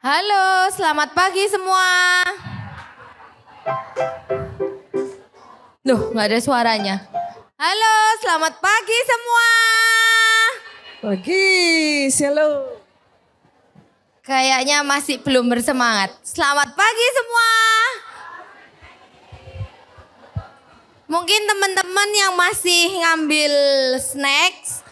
Halo, selamat pagi semua. Loh, nggak ada suaranya. Halo, selamat pagi semua. Pagi, shalom. Kayaknya masih belum bersemangat. Selamat pagi semua. Mungkin teman-teman yang masih ngambil snacks,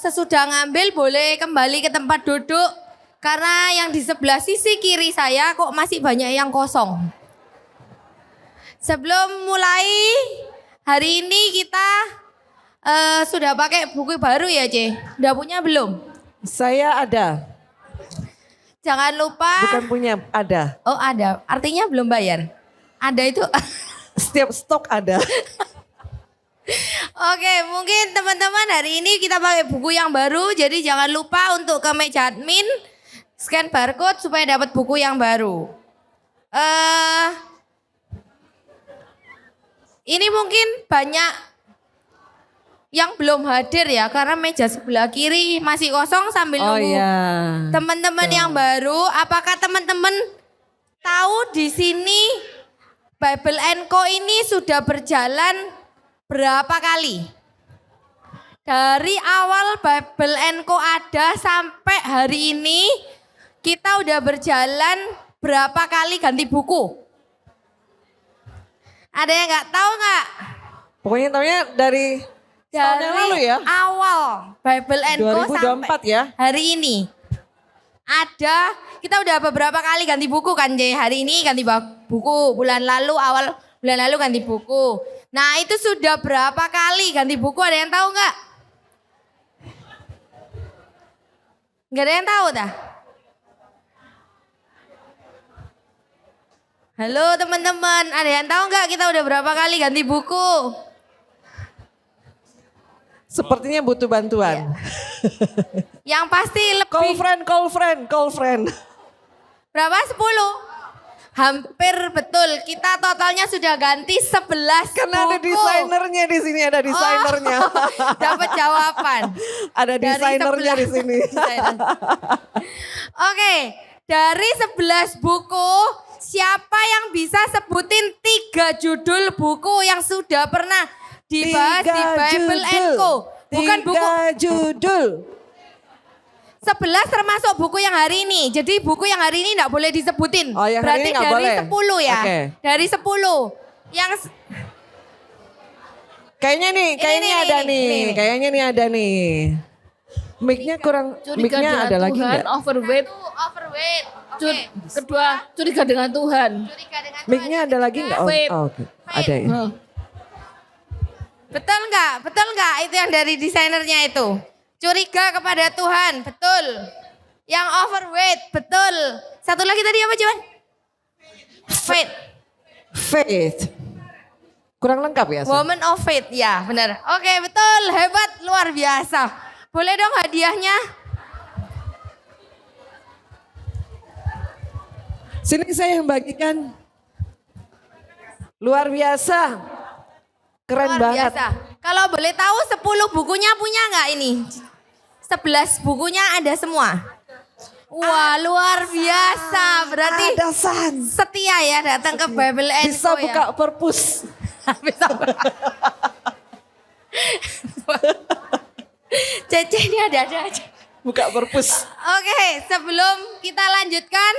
sesudah ngambil boleh kembali ke tempat duduk. Karena yang di sebelah sisi kiri saya kok masih banyak yang kosong. Sebelum mulai, hari ini kita sudah pakai buku baru ya, Ce? Udah punya belum? Saya ada. Jangan lupa. Bukan punya, ada. Oh ada, artinya belum bayar. Ada itu. Setiap stok ada. Oke, mungkin teman-teman hari ini kita pakai buku yang baru. Jadi jangan lupa untuk ke meja admin, scan barcode supaya dapat buku yang baru. Ini mungkin banyak yang belum hadir ya, karena meja sebelah kiri masih kosong sambil nunggu teman-teman yang baru. Apakah teman-teman tahu di sini Bible Co ini sudah berjalan berapa kali? Dari awal Bible Co ada sampai hari ini kita udah berjalan berapa kali ganti buku? Ada yang nggak tahu nggak? Pokoknya tahunya dari tahun yang lalu ya. Awal Bible Co 2024 sampai ya. hari ini. Ada, kita udah beberapa kali ganti buku kan, Jay. Hari ini ganti buku, awal bulan lalu ganti buku. Nah itu sudah berapa kali ganti buku, ada yang tahu nggak? Nggak ada yang tahu dah? Halo teman-teman, ada yang tahu nggak kita udah berapa kali ganti buku? Sepertinya butuh bantuan. Yang pasti lebih. Call friend. Berapa? 10? Hampir betul. Kita totalnya sudah ganti 11 Karena buku. ada desainernya di sini, ada desainernya. Dapat jawaban. Ada desainernya di sini. Oke, dari 11 buku, siapa yang bisa sebutin 3 judul buku yang sudah pernah dibahas di Bible Co? Bukan buku. 3 judul. 11 termasuk buku yang hari ini. Jadi buku yang hari ini enggak boleh disebutin. Oh, yang berarti hari ini dari boleh. 10 ya. Okay. Dari 10. Yang Kayaknya ada nih. Mic-nya kurang, mic-nya ada lagi enggak? Overweight. Overweight. Okay. Kedua, curiga dengan Tuhan. Curiga dengan Tuhan. Mic-nya ada lagi enggak? Oh, oke. Ada ya. Betul enggak? Itu yang dari desainernya itu. Curiga kepada Tuhan, betul. Yang overweight, betul. Satu lagi tadi apa cuman? Faith. Kurang lengkap ya? Woman of faith, ya benar. Oke betul, hebat, luar biasa. Boleh dong hadiahnya? Sini saya yang bagikan. Luar biasa. Keren Luar banget. biasa. Kalau boleh tahu 10 bukunya punya nggak ini? 11 bukunya ada semua. Wah luar biasa. Berarti ada San. setia ya datang ke Bible Bisa Co ya. buka perpus. Bisa. Cece ini ada-ada aja. Buka perpus. Oke, sebelum kita lanjutkan,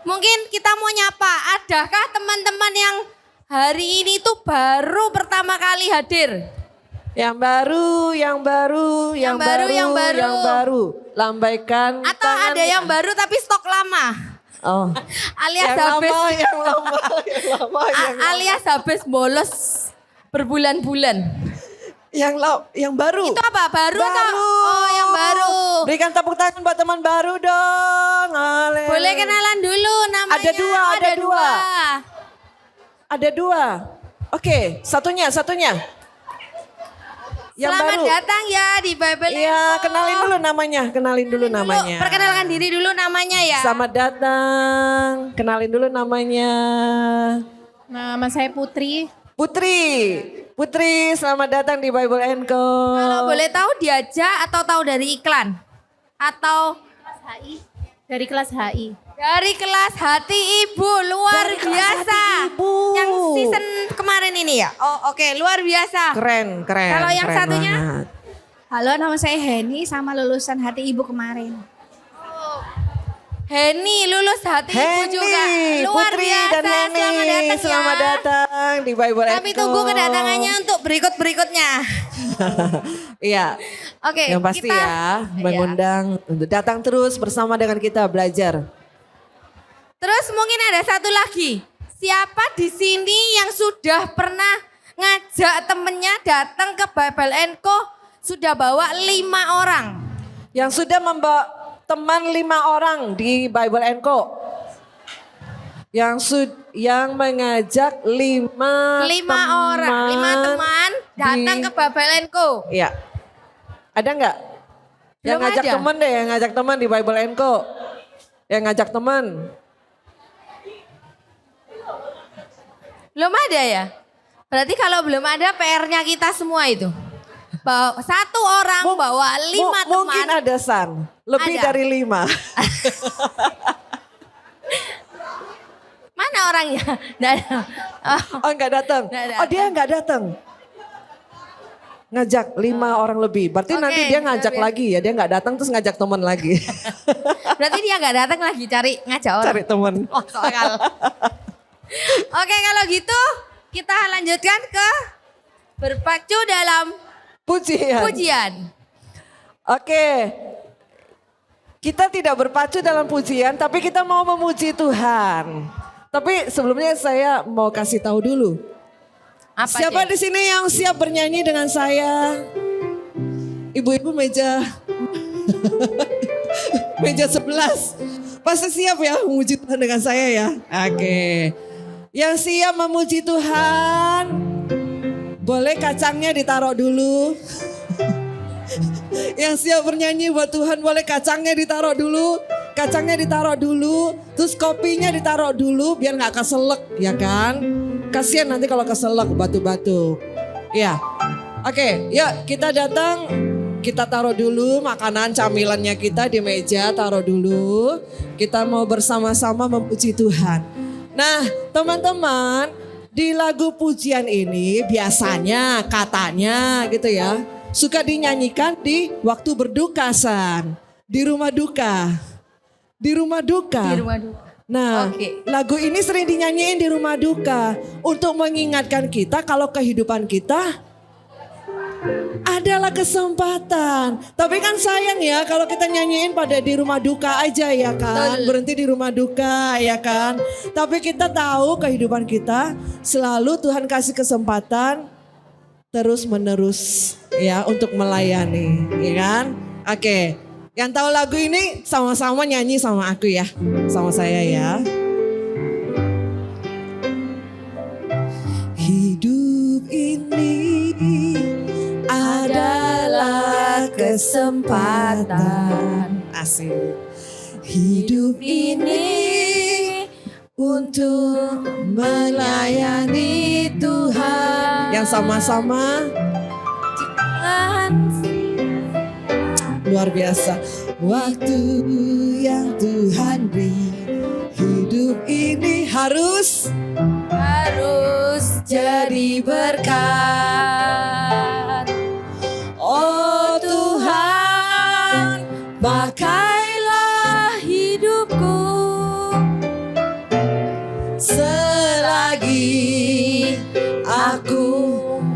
mungkin kita mau nyapa. Adakah teman-teman yang hari ini tuh baru pertama kali hadir? Yang baru. Lambaikan Atau tangan. ada yang baru tapi stok lama? Oh. Alias yang habis. lama. Alias habis bolos berbulan-bulan. Yang baru. Itu apa? Baru atau? Oh, yang baru. Berikan tepuk tangan buat teman baru dong. Boleh kenalan dulu namanya. Ada dua. Oke, satunya. Yang Selamat baru. datang ya di Bible Iya, Co. kenalin dulu namanya. Perkenalkan diri dulu namanya ya. Selamat datang. Kenalin dulu namanya. Nama saya Putri. Putri, selamat datang di Bible Co. Kalau boleh tahu diajak atau tahu dari iklan? Atau HI. Dari kelas HI. Dari kelas Hati Ibu, luar Dari kelas biasa. Hati Ibu. Yang season kemarin ini ya? Oh oke, luar biasa. Keren. Kalau yang keren satunya? banget. Halo, nama saya Heni sama lulusan Hati Ibu kemarin. Heni lulus Hati Ibu juga. Luar Putri biasa. dan Heni. Selamat datang ya. Selamat datang di Bible Kami Echo. tunggu kedatangannya untuk berikut-berikutnya. Iya. Oke, Yang pasti kita, ya mengundang untuk datang terus bersama dengan kita belajar. Terus mungkin ada satu lagi. Siapa di sini yang sudah pernah ngajak temennya datang ke Bible Co sudah bawa 5 orang? Yang sudah membawa teman 5 orang di Bible Co. Yang mengajak 5 orang, 5 teman datang ke Bible Co. Iya. Ada nggak? Yang Belum ngajak ada. teman deh, yang ngajak teman di Bible Co. Yang ngajak teman. Belum ada ya? Berarti kalau belum ada PR-nya kita semua itu. Bawa, satu orang bawa 5 teman. Mungkin ada San, lebih Ada. dari 5. Mana orangnya? Nggak ada. Oh nggak datang. Nggak datang. Oh dia nggak datang. Ngajak 5 orang lebih. Berarti Oke, nanti dia ngajak oke. lagi ya. Dia nggak datang terus ngajak teman lagi. Berarti dia nggak datang lagi cari ngajak orang. Cari teman. Oh, soal. Oke kalau gitu kita lanjutkan ke berpacu dalam Pujian. pujian. Oke. Kita tidak berpacu dalam pujian tapi kita mau memuji Tuhan. Tapi sebelumnya saya mau kasih tahu dulu. Apa Siapa Cek? di sini yang siap bernyanyi dengan saya? Ibu-ibu meja meja 11. Pasti siap ya memuji Tuhan dengan saya ya. Oke. Yang siap memuji Tuhan, boleh kacangnya ditaruh dulu. Yang siap bernyanyi buat Tuhan boleh kacangnya ditaruh dulu. Kacangnya ditaruh dulu, terus kopinya ditaruh dulu biar nggak keselak ya kan. Kasihan nanti kalau keselak batu-batu. Ya, oke, yuk kita datang. Kita taruh dulu makanan camilannya kita di meja, taruh dulu. Kita mau bersama-sama memuji Tuhan. Nah teman-teman, di lagu pujian ini biasanya katanya gitu ya, suka dinyanyikan di waktu berduka San. Di rumah duka. Di rumah duka. Di rumah duka. Nah, Oke. lagu ini sering dinyanyiin di rumah duka untuk mengingatkan kita kalau kehidupan kita adalah kesempatan. Tapi kan sayang ya kalau kita nyanyiin pada di rumah duka aja ya kan. Betul. Berhenti di rumah duka ya kan. Tapi kita tahu kehidupan kita selalu Tuhan kasih kesempatan terus menerus ya untuk melayani ya kan. Oke. Yang tahu lagu ini sama-sama nyanyi sama aku ya. Sama saya ya. Hidup ini adalah kesempatan. Asik. Hidup ini untuk melayani Tuhan. Yang sama-sama luar biasa. Waktu yang Tuhan beri, hidup ini harus jadi berkat. Oh Tuhan, pakailah hidupku selagi aku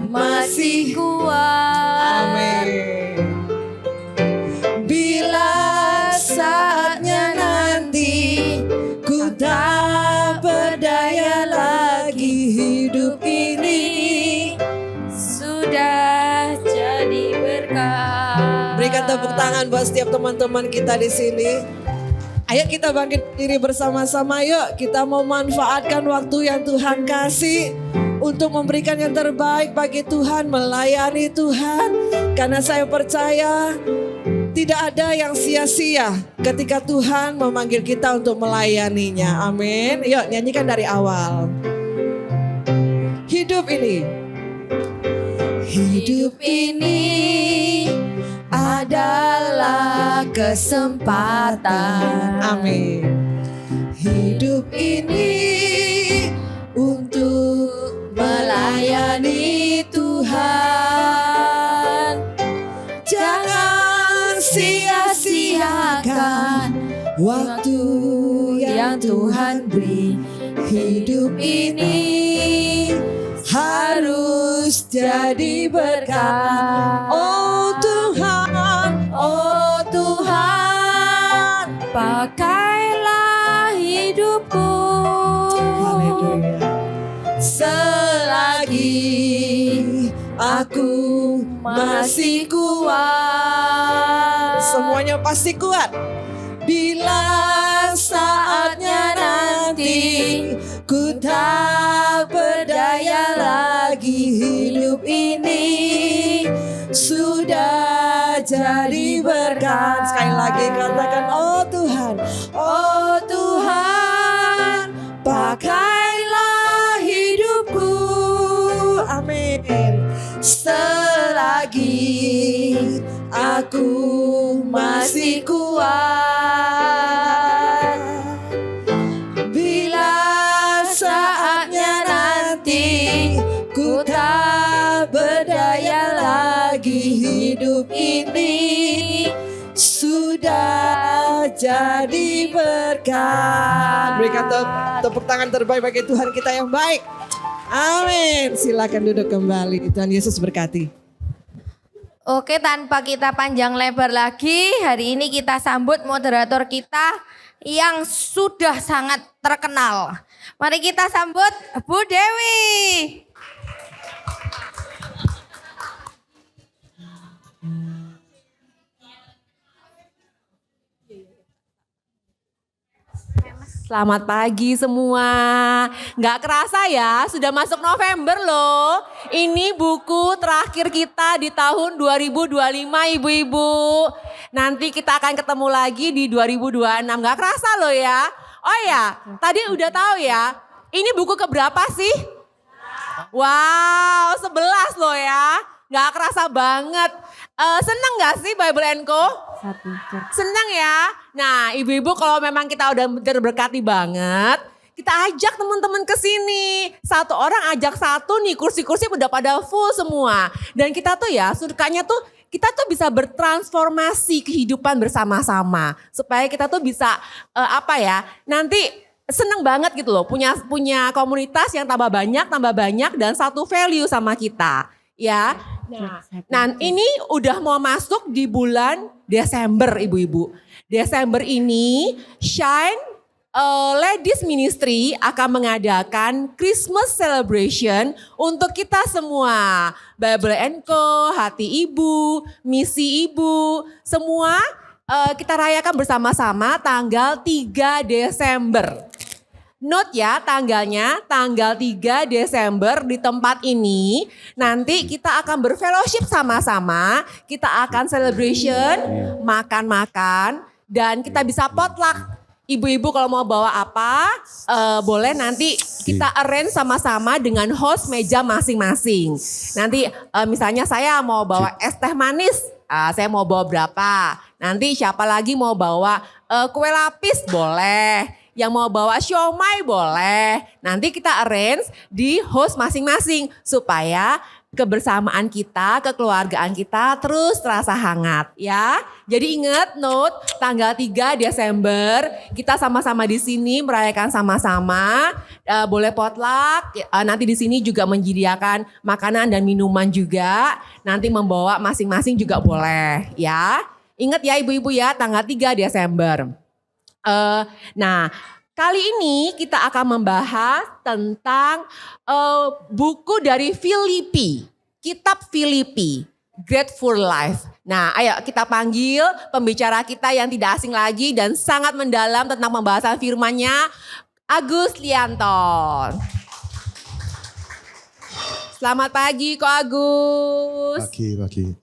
masih kuat. Amin. Bila saatnya nanti ku tak berdaya lagi, hidup ini Sudah jadi berkat. berikan tepuk tangan buat setiap teman-teman kita di sini. Ayo kita bangkit diri bersama-sama yuk. Kita mau manfaatkan waktu yang Tuhan kasih untuk memberikan yang terbaik bagi Tuhan, melayani Tuhan. Karena saya percaya tidak ada yang sia-sia ketika Tuhan memanggil kita untuk melayaninya. Amin. Yuk nyanyikan dari awal. Hidup ini. Hidup ini adalah kesempatan. Amin. waktu yang Tuhan beri, hidup ini harus jadi berkat. Oh Tuhan, oh Tuhan, Pakailah hidupku haleluya. Selagi aku masih kuat, semuanya pasti kuat. Bila saatnya nanti ku tak berdaya lagi, hidup ini sudah jadi berkat. Sekali lagi katakan, oh Tuhan, oh Tuhan, pakailah hidupku. Amin. Selagi aku masih kuat, bila saatnya nanti ku tak berdaya lagi, hidup ini sudah jadi berkat. Berikan tepuk tangan terbaik bagi Tuhan kita yang baik. Amin. Silakan duduk kembali. Tuhan Yesus berkati. Oke, tanpa kita panjang lebar lagi, hari ini kita sambut moderator kita yang sudah sangat terkenal. Mari kita sambut Bu Dewi. Selamat pagi semua. Nggak kerasa ya, sudah masuk November loh. Ini buku terakhir kita di tahun 2025 ibu-ibu. Nanti kita akan ketemu lagi di 2026. Nggak kerasa loh ya. Oh ya, tadi udah tahu ya. Ini buku keberapa sih? Wow, 11 loh ya. Nggak kerasa banget. Seneng gak sih Bible & Co? Seneng ya. Nah ibu-ibu kalau memang kita udah terberkati banget, kita ajak teman-teman ke sini. Satu orang ajak satu nih, kursi-kursi udah pada full semua. Dan kita tuh ya sukanya tuh kita tuh bisa bertransformasi kehidupan bersama-sama. Supaya kita tuh bisa nanti seneng banget gitu loh. Punya komunitas yang tambah banyak dan satu value sama kita. Ya. Nah ini udah mau masuk di bulan Desember ibu-ibu. Desember ini Shine Ladies Ministry akan mengadakan Christmas celebration untuk kita semua. Bible & Co, Hati Ibu, Misi Ibu, semua kita rayakan bersama-sama tanggal 3 Desember. Note ya tanggalnya, tanggal 3 Desember di tempat ini. Nanti kita akan berfellowship sama-sama, kita akan celebration, makan-makan, dan kita bisa potluck. Ibu-ibu kalau mau bawa apa, boleh nanti kita arrange sama-sama dengan host meja masing-masing. Nanti misalnya saya mau bawa es teh manis, saya mau bawa berapa. Nanti siapa lagi mau bawa kue lapis, boleh. Yang mau bawa siomay boleh. Nanti kita arrange di host masing-masing supaya kebersamaan kita, kekeluargaan kita terus terasa hangat ya. Jadi ingat note tanggal 3 Desember kita sama-sama di sini merayakan sama-sama. Boleh potluck. Nanti di sini juga menyediakan makanan dan minuman juga. Nanti membawa masing-masing juga boleh ya. Ingat ya ibu-ibu ya tanggal 3 Desember. Nah, kali ini kita akan membahas tentang buku dari Filipi, kitab Filipi, Grateful Life. Nah, ayo kita panggil pembicara kita yang tidak asing lagi dan sangat mendalam tentang pembahasan firman-Nya, Agus Lianton. Selamat pagi, Ko Agus. Pagi.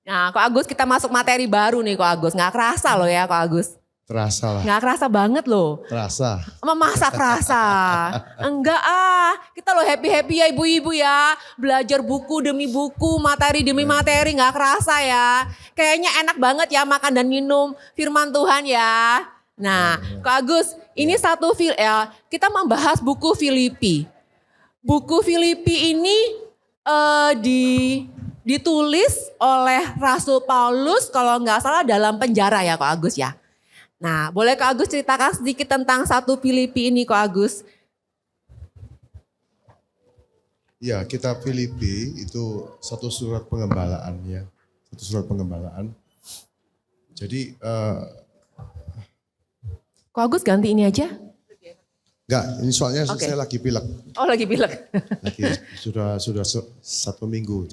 Nah, Ko Agus kita masuk materi baru nih, Ko Agus. Nggak kerasa loh ya, Ko Agus. Terasa lah. Nggak kerasa banget loh. Terasa. Masa kerasa? Enggak kita loh happy-happy ya ibu-ibu ya. Belajar buku demi buku, materi demi materi, nggak kerasa ya. Kayaknya enak banget ya makan dan minum firman Tuhan ya. Nah Kak Agus, ini kita membahas buku Filipi. Buku Filipi ini ditulis oleh Rasul Paulus kalau nggak salah dalam penjara ya Kak Agus ya. Nah, boleh Kak Agus ceritakan sedikit tentang 1 Filipi ini Kak Agus? Ya, kita Filipi itu satu surat pengembalaan ya. Satu surat pengembalaan. Jadi Kak Agus ganti ini aja? enggak, ini soalnya Oke. saya lagi pilek. Oh lagi bilang. Lagi sudah 1 minggu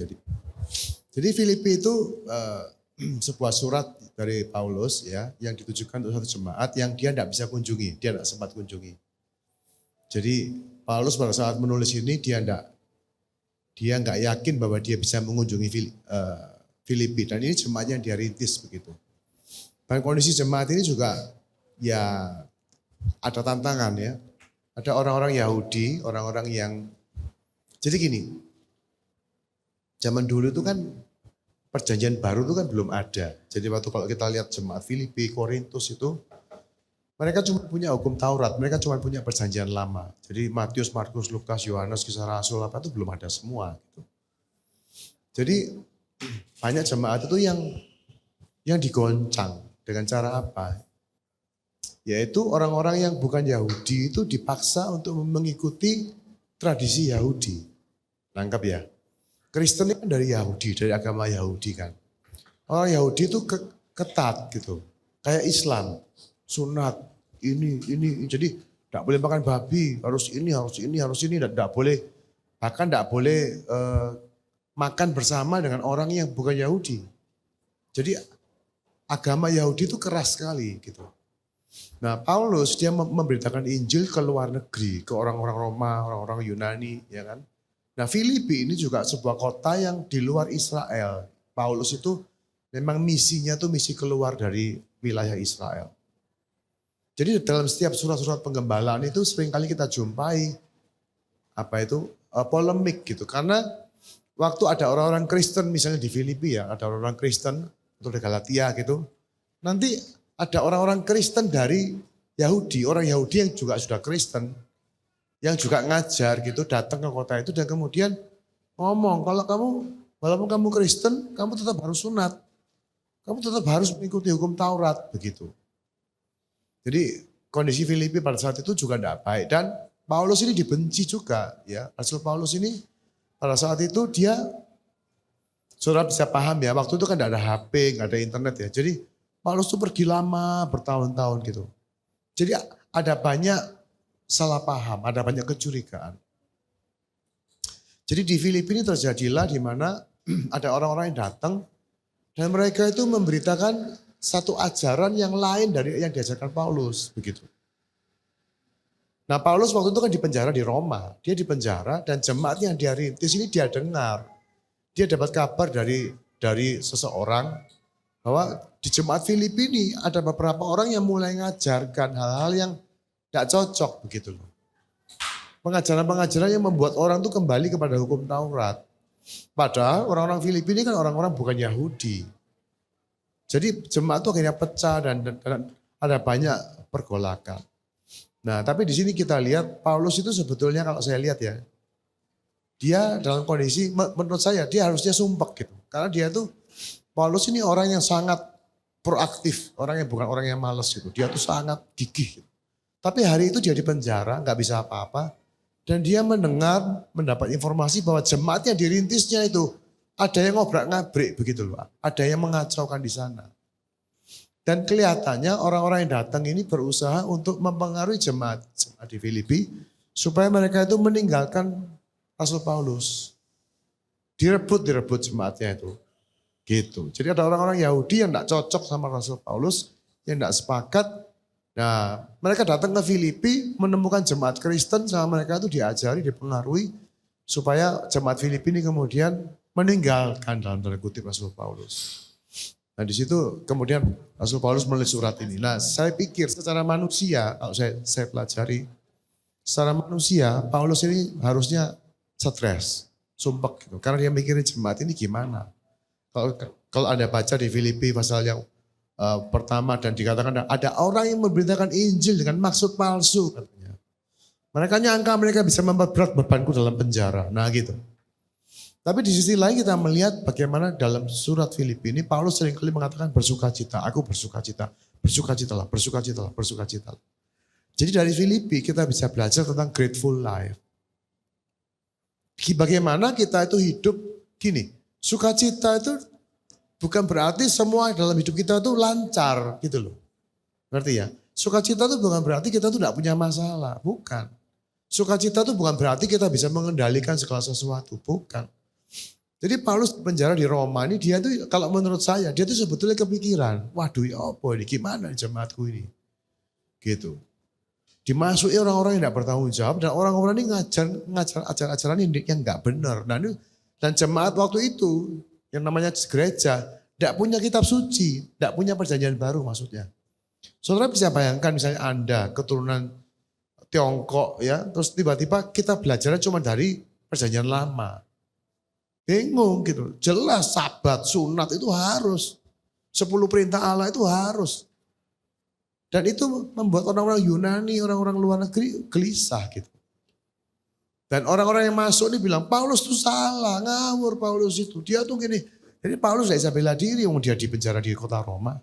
jadi Filipi itu sebuah surat dari Paulus ya yang ditujukan untuk satu jemaat yang dia tidak bisa kunjungi, dia tidak sempat kunjungi. Jadi Paulus pada saat menulis ini dia nggak yakin bahwa dia bisa mengunjungi Filipi dan ini jemaat yang dia rintis begitu. Dan kondisi jemaat ini juga ya ada tantangan ya. Ada orang-orang Yahudi, orang-orang yang jadi gini. Zaman dulu itu kan perjanjian baru itu kan belum ada. Jadi waktu kalau kita lihat jemaat Filipi, Korintus itu mereka cuma punya hukum Taurat, mereka cuma punya perjanjian lama. Jadi Matius, Markus, Lukas, Yohanes, Kisah Rasul apa itu belum ada semua gitu. Jadi banyak jemaat itu yang digoncang dengan cara apa? Yaitu orang-orang yang bukan Yahudi itu dipaksa untuk mengikuti tradisi Yahudi. Nangkap ya? Kristen itu kan dari Yahudi, dari agama Yahudi kan. Orang Yahudi itu ketat gitu. Kayak Islam, sunat, ini. Jadi tidak boleh makan babi, harus ini, tidak boleh. Bahkan tidak boleh makan bersama dengan orang yang bukan Yahudi. Jadi agama Yahudi itu keras sekali gitu. Nah Paulus dia memberitakan Injil ke luar negeri, ke orang-orang Roma, orang-orang Yunani, ya kan. Nah Filipi ini juga sebuah kota yang di luar Israel. Paulus itu memang misinya tuh misi keluar dari wilayah Israel. Jadi dalam setiap surat-surat penggembalaan itu seringkali kita jumpai polemik gitu. Karena waktu ada orang-orang Kristen misalnya di Filipi ya, ada orang-orang Kristen atau di Galatia gitu. Nanti ada orang-orang Kristen dari Yahudi, orang Yahudi yang juga sudah Kristen, yang juga ngajar gitu, datang ke kota itu dan kemudian ngomong, walaupun kamu Kristen, kamu tetap harus sunat. Kamu tetap harus mengikuti hukum Taurat, begitu. Jadi kondisi Filipi pada saat itu juga tidak baik. Dan Paulus ini dibenci juga. Ya. Rasul Paulus ini pada saat itu dia, saudara bisa paham ya, waktu itu kan tidak ada HP, nggak ada internet ya. Jadi Paulus itu pergi lama, bertahun-tahun gitu. Jadi ada banyak salah paham, ada banyak kecurigaan. Jadi di Filipi ini terjadilah di mana ada orang-orang yang datang dan mereka itu memberitakan satu ajaran yang lain dari yang diajarkan Paulus, begitu. Nah Paulus waktu itu kan dipenjara di Roma, dia dipenjara dan jemaat yang dia rintis ini dia dengar. Dia dapat kabar dari seseorang bahwa di jemaat Filipi ini ada beberapa orang yang mulai mengajarkan hal-hal yang tidak cocok begitu loh. Pengajaran-pengajaran yang membuat orang itu kembali kepada hukum Taurat. Padahal orang-orang Filipi ini kan orang-orang bukan Yahudi. Jadi jemaat itu akhirnya pecah dan ada banyak pergolakan. Nah tapi di sini kita lihat Paulus itu sebetulnya kalau saya lihat ya. Dia dalam kondisi menurut saya dia harusnya sumpek gitu. Karena dia tuh Paulus ini orang yang sangat proaktif, orang yang bukan orang yang malas gitu. Dia tuh sangat gigih. Gitu. Tapi hari itu dia di penjara, nggak bisa apa-apa. Dan dia mendapat informasi bahwa jemaat yang dirintisnya itu ada yang ngobrak-ngabrik begitu loh. Ada yang mengacaukan di sana. Dan kelihatannya orang-orang yang datang ini berusaha untuk mempengaruhi jemaat di Filipi supaya mereka itu meninggalkan Rasul Paulus. Direbut jemaatnya itu. Gitu. Jadi ada orang-orang Yahudi yang tidak cocok sama Rasul Paulus, yang tidak sepakat. Nah mereka datang ke Filipi menemukan jemaat Kristen sama mereka itu diajari, dipengaruhi. Supaya jemaat Filipi ini kemudian meninggalkan dalam tanda kutip Rasul Paulus. Nah di situ kemudian Rasul Paulus menulis surat ini. Nah saya pikir secara manusia, kalau saya pelajari, secara manusia Paulus ini harusnya stres, sumpek gitu. Karena dia mikirin jemaat ini gimana. Kalau Anda baca di Filipi pasal yang pertama dan dikatakan ada orang yang memberitakan Injil dengan maksud palsu katanya. Mereka nyangka mereka bisa memperberat bebanku dalam penjara. Nah gitu. Tapi di sisi lain kita melihat bagaimana dalam surat Filipi ini Paulus seringkali mengatakan bersukacita, aku bersukacita. Bersukacitalah, bersukacitalah, bersukacitalah. Jadi dari Filipi kita bisa belajar tentang grateful life. Bagaimana kita itu hidup gini, sukacita itu bukan berarti semua dalam hidup kita itu lancar gitu loh. Ngerti ya? Sukacita itu bukan berarti kita tuh tidak punya masalah, bukan. Sukacita itu bukan berarti kita bisa mengendalikan segala sesuatu, bukan. Jadi Paulus penjara di Roma ini dia tuh kalau menurut saya dia tuh sebetulnya kepikiran, waduh ya apa ini, gimana jemaatku ini. Gitu. Dimasuki orang-orang yang tidak bertanggung jawab dan orang-orang ini ngajar ajaran yang nggak benar. Dan jemaat waktu itu yang namanya gereja tidak punya kitab suci, tidak punya perjanjian baru maksudnya. Saudara bisa bayangkan misalnya Anda keturunan Tiongkok ya, terus tiba-tiba kita belajarnya cuma dari perjanjian lama. Bingung gitu. Jelas sabat, sunat itu harus. 10 perintah Allah itu harus. Dan itu membuat orang-orang Yunani, orang-orang luar negeri gelisah gitu. Dan orang-orang yang masuk ini bilang, Paulus itu salah, ngawur Paulus itu. Dia tuh gini. Jadi Paulus gak bisa bela diri, dia di penjara di kota Roma.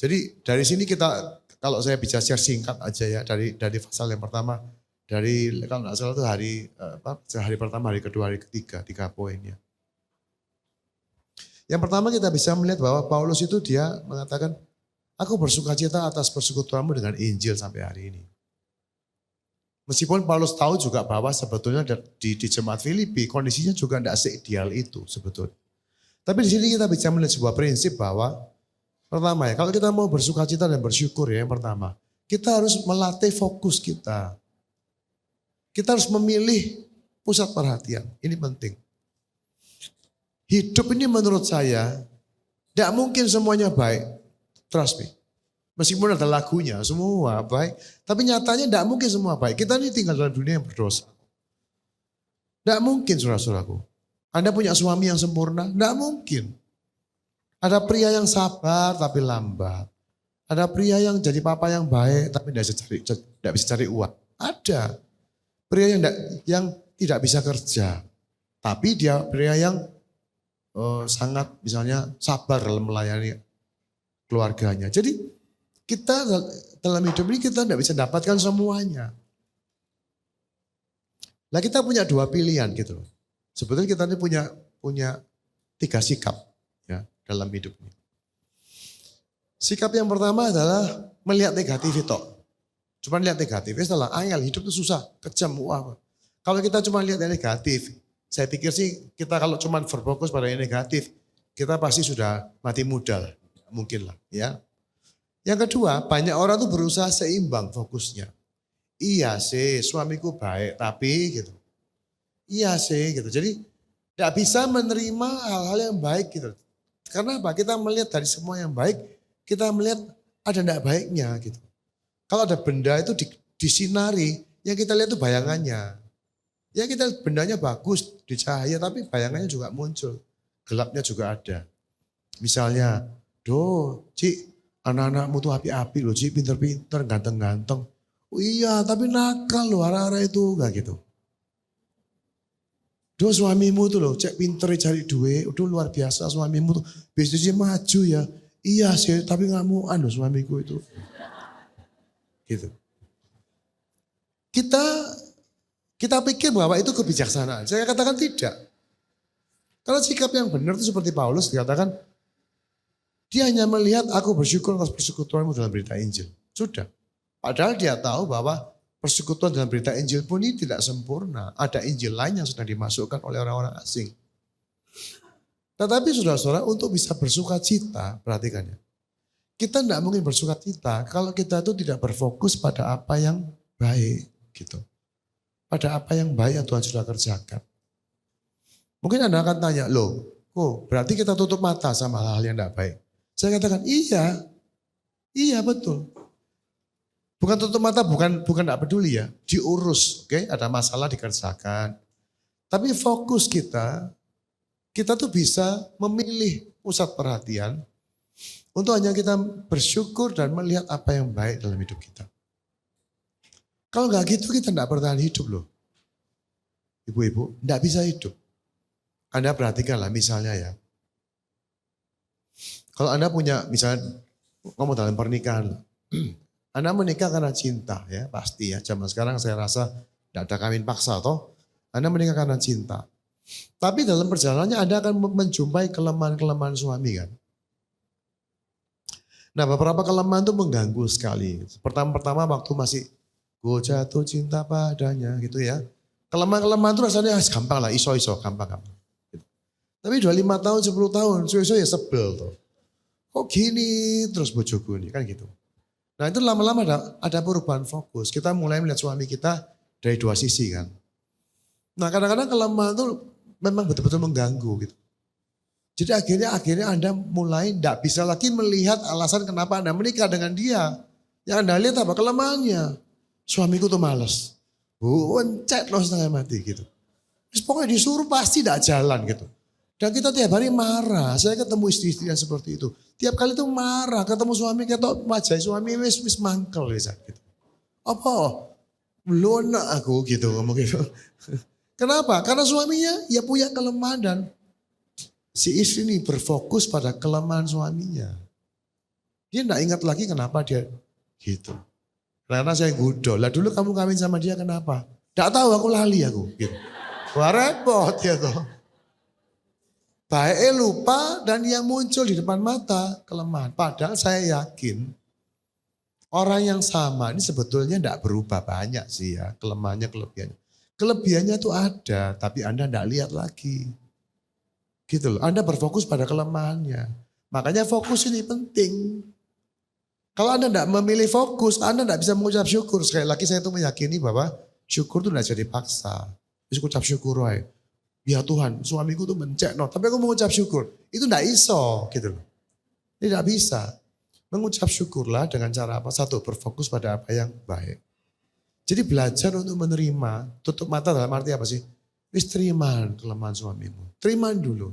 Jadi dari sini kita, kalau saya bisa share singkat aja ya, dari pasal yang pertama. Dari kalau nggak salah itu hari pertama, hari kedua, hari ketiga, 3 poinnya. Yang pertama kita bisa melihat bahwa Paulus itu dia mengatakan, aku bersukacita atas persekutuanmu dengan Injil sampai hari ini. Meskipun Paulus tahu juga bahwa sebetulnya di jemaat Filipi kondisinya juga tidak seideal itu sebetulnya. Tapi di sini kita bisa melihat sebuah prinsip bahwa pertama ya, kalau kita mau bersukacita dan bersyukur ya yang pertama, kita harus melatih fokus kita. Kita harus memilih pusat perhatian, ini penting. Hidup ini menurut saya, tidak mungkin semuanya baik, trust me. Meskipun ada lagunya, semua baik. Tapi nyatanya tidak mungkin semua baik. Kita ini tinggal dalam dunia yang berdosa. Tidak mungkin saudara-saudaraku. Anda punya suami yang sempurna? Tidak mungkin. Ada pria yang sabar tapi lambat. Ada pria yang jadi papa yang baik tapi tidak bisa cari uang. Ada. Pria yang tidak bisa kerja. Tapi dia pria yang sangat misalnya sabar dalam melayani keluarganya. Jadi kita dalam hidup ini kita tidak bisa dapatkan semuanya. Nah kita punya 2 pilihan gitu loh. Sebetulnya kita ini punya 3 sikap ya dalam hidup ini. Sikap yang pertama adalah melihat negatif itu. Cuma lihat negatif, setelah angel hidup itu susah, kejam, wah. Kalau kita cuma lihat yang negatif, saya pikir sih kita kalau cuma berfokus pada yang negatif, kita pasti sudah mati muda lah, mungkin lah ya. Yang kedua, banyak orang tuh berusaha seimbang fokusnya. Iya sih, suamiku baik, tapi gitu. Iya sih gitu. Jadi tidak bisa menerima hal-hal yang baik gitu. Karena apa? Kita melihat dari semua yang baik, kita melihat ada tidak baiknya gitu. Kalau ada benda itu disinari, yang kita lihat itu bayangannya. Ya kita lihat bendanya bagus di cahaya, tapi bayangannya juga muncul. Gelapnya juga ada. Misalnya, Cik, anak-anakmu tuh api-api loh, Cik, pinter-pinter, ganteng-ganteng. Oh iya, tapi nakal loh arah-arah itu, gak gitu. Suamimu tuh loh, Cik pinter cari duit, udah luar biasa suamimu tuh. Bisnisnya maju ya. Iya sih, tapi gak mau suamiku itu. Gitu. Kita pikir bahwa itu kebijaksanaan. Saya katakan tidak. Karena sikap yang benar itu seperti Paulus dikatakan, dia hanya melihat aku bersyukur atas persekutuanmu dalam berita Injil. Sudah. Padahal dia tahu bahwa persekutuan dalam berita Injil pun ini tidak sempurna. Ada Injil lain yang sudah dimasukkan oleh orang-orang asing. Tetapi saudara-saudara untuk bisa bersuka cita, perhatikan ya. Kita tidak mungkin bersuka cita kalau kita itu tidak berfokus pada apa yang baik gitu. Pada apa yang baik yang Tuhan sudah kerjakan. Mungkin Anda akan tanya, loh berarti kita tutup mata sama hal-hal yang tidak baik. Saya katakan iya betul. Bukan tutup mata, bukan tidak peduli ya, diurus, oke? Ada masalah dikerjakan. Tapi fokus kita tuh bisa memilih pusat perhatian untuk hanya kita bersyukur dan melihat apa yang baik dalam hidup kita. Kalau nggak gitu kita nggak bertahan hidup loh. Ibu-ibu, nggak bisa hidup. Anda perhatikanlah misalnya ya. Kalau Anda punya misalnya ngomong dalam pernikahan. Anda menikah karena cinta ya, pasti ya. Zaman sekarang saya rasa tidak ada kawin paksa toh. Anda menikah karena cinta. Tapi dalam perjalanannya Anda akan menjumpai kelemahan-kelemahan suami kan. Nah beberapa kelemahan itu mengganggu sekali. Pertama-pertama waktu masih gue jatuh cinta padanya gitu ya. Kelemahan-kelemahan itu rasanya gampang lah, iso-iso, gampang-gampang. Tapi 25 tahun, 10 tahun, so-so ya sebel tuh. Kok gini terus bojoku ini kan gitu. Nah itu lama-lama ada perubahan fokus. Kita mulai melihat suami kita dari dua sisi kan. Nah kadang-kadang kelemahan itu memang betul-betul mengganggu gitu. Jadi akhirnya Anda mulai tidak bisa lagi melihat alasan kenapa Anda menikah dengan dia. Yang Anda lihat apa? Kelemahannya. Suamiku tuh males. Chat loh setengah mati gitu. Terus pokoknya disuruh pasti tidak jalan gitu. Dan kita tiap hari marah. Saya ketemu istri-istri yang seperti itu. Tiap kali tuh marah. Ketemu suami ketok wajah suami wis mangkel ya gitu. Apa? Belum aku gitu ngomong gitu. Kenapa? Karena suaminya ya punya kelemahan dan si istri ini berfokus pada kelemahan suaminya. Dia enggak ingat lagi kenapa dia gitu. Karena saya gudol. Lah dulu kamu kawin sama dia kenapa? Enggak tahu aku lali aku gitu. Wah repot ya toh. Baiknya lupa dan yang muncul di depan mata kelemahan. Padahal saya yakin orang yang sama ini sebetulnya tidak berubah banyak sih ya. Kelemahannya, kelebihannya. Kelebihannya itu ada tapi Anda tidak lihat lagi. Gitu loh. Anda berfokus pada kelemahannya. Makanya fokus ini penting. Kalau Anda tidak memilih fokus, Anda tidak bisa mengucap syukur. Sekali lagi saya itu meyakini bahwa syukur itu tidak jadi paksa. Bisa ucap syukur wae. Ya Tuhan, suamiku tuh mencek, no. Tapi aku mengucap syukur. Itu enggak iso gitu loh. Tidak bisa. Mengucap syukurlah dengan cara apa? Satu, berfokus pada apa yang baik. Jadi belajar untuk menerima, tutup mata dalam arti apa sih? Wis terima kelemahan suamimu. Terima dulu.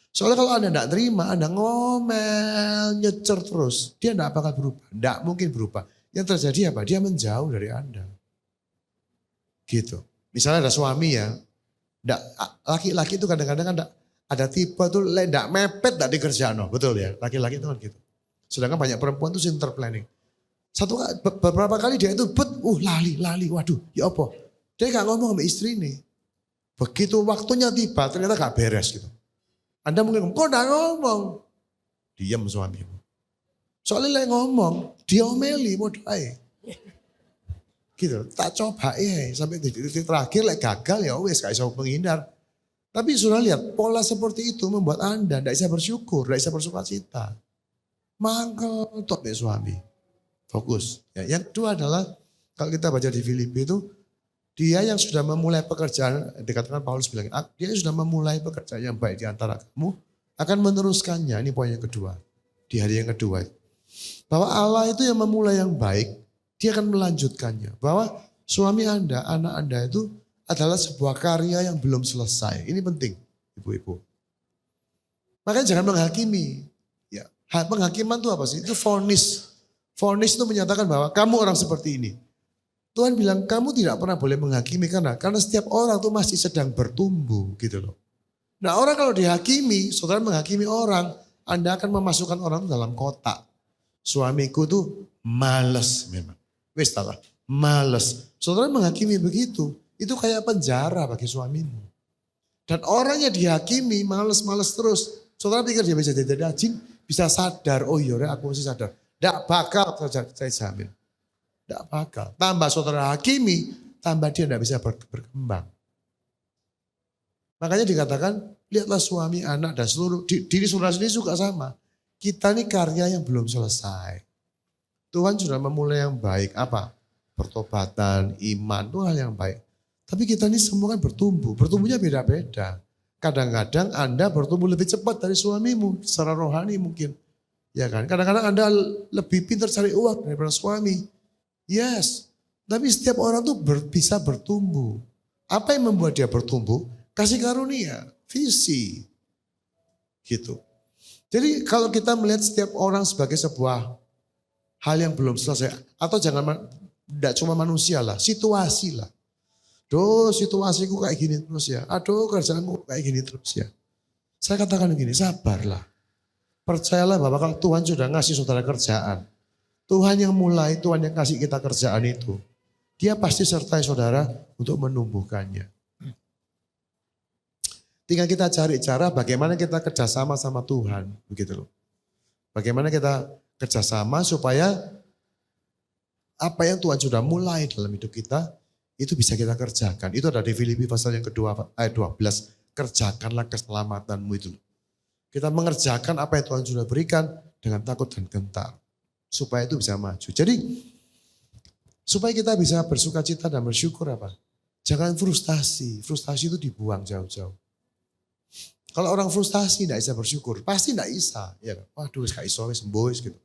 Soalnya kalau Anda enggak terima, Anda ngomel, nyecer terus. Dia enggak bakal berubah. Enggak mungkin berubah. Yang terjadi apa? Dia menjauh dari Anda. Gitu. Misalnya ada suami ya. Laki-laki itu kadang-kadang kan ada tipe tuh tidak mepet tidak dikerjain, betul ya, laki-laki itu kan gitu. Sedangkan banyak perempuan tuh center planning. Beberapa kali dia itu lali, waduh ya apa. Dia gak ngomong sama istri ini. Begitu waktunya tiba ternyata gak beres gitu. Anda mungkin ngomong, kok gak ngomong? Diam suamimu. Soalnya ngomong, diomeli mau doain. Gitu, tak coba sampai titik terakhir gagal ya wes gak bisa menghindar. Tapi sudah lihat pola seperti itu membuat Anda tidak bisa bersyukur, tidak bisa bersuka cita. Mangkel top ya suami. Fokus. Ya, yang kedua adalah kalau kita baca di Filipi itu dia yang sudah memulai pekerjaan, dikatakan Paulus bilang, dia sudah memulai pekerjaan yang baik di antara kamu akan meneruskannya. Ini poin yang kedua. Di hari yang kedua. Bahwa Allah itu yang memulai yang baik. Dia akan melanjutkannya. Bahwa suami Anda, anak Anda itu adalah sebuah karya yang belum selesai. Ini penting, ibu-ibu. Makanya jangan menghakimi. Ya, penghakiman itu apa sih? Itu vonis. Vonis itu menyatakan bahwa kamu orang seperti ini. Tuhan bilang kamu tidak pernah boleh menghakimi karena setiap orang itu masih sedang bertumbuh gitu loh. Nah orang kalau dihakimi, saudara menghakimi orang, Anda akan memasukkan orang itu dalam kotak. Suamiku tuh males memang. Wis talah, males. Saudara menghakimi begitu, itu kayak penjara bagi suamimu. Dan orang yang dihakimi males-males terus. Saudara pikir dia bisa jadi rajin, bisa sadar, oh iya aku masih sadar. Tidak bakal saya jamin. Tidak bakal. Tambah saudara hakimi, tambah dia tidak bisa berkembang. Makanya dikatakan, lihatlah suami, anak, dan seluruh, diri saudara sendiri juga sama. Kita ini karya yang belum selesai. Tuhan sudah memulai yang baik. Apa? Pertobatan, iman, itu hal yang baik. Tapi kita ini semua kan bertumbuh. Bertumbuhnya beda-beda. Kadang-kadang Anda bertumbuh lebih cepat dari suamimu. Secara rohani mungkin. Ya kan? Kadang-kadang Anda lebih pintar cari uang daripada suami. Yes. Tapi setiap orang tuh bisa bertumbuh. Apa yang membuat dia bertumbuh? Kasih karunia, visi. Gitu. Jadi kalau kita melihat setiap orang sebagai sebuah hal yang belum selesai. Atau tidak cuma manusia lah, situasi lah. Aduh situasiku kayak gini terus ya. Aduh kerjaanku kayak gini terus ya. Saya katakan begini, sabarlah. Percayalah bahwa kalau Tuhan sudah ngasih saudara kerjaan, Tuhan yang mulai, Tuhan yang kasih kita kerjaan itu, Dia pasti sertai saudara untuk menumbuhkannya. Tinggal kita cari cara bagaimana kita kerjasama sama Tuhan, begitu loh. Bagaimana kita kerjasama supaya apa yang Tuhan sudah mulai dalam hidup kita, itu bisa kita kerjakan. Itu ada di Filipi pasal yang kedua ayat 12. Kerjakanlah keselamatanmu itu. Kita mengerjakan apa yang Tuhan sudah berikan dengan takut dan gentar. Supaya itu bisa maju. Jadi supaya kita bisa bersuka cita dan bersyukur apa? Jangan frustasi. Frustasi itu dibuang jauh-jauh. Kalau orang frustasi tidak bisa bersyukur, pasti tidak bisa. Ya, waduh, gak iso, sembuh gitu.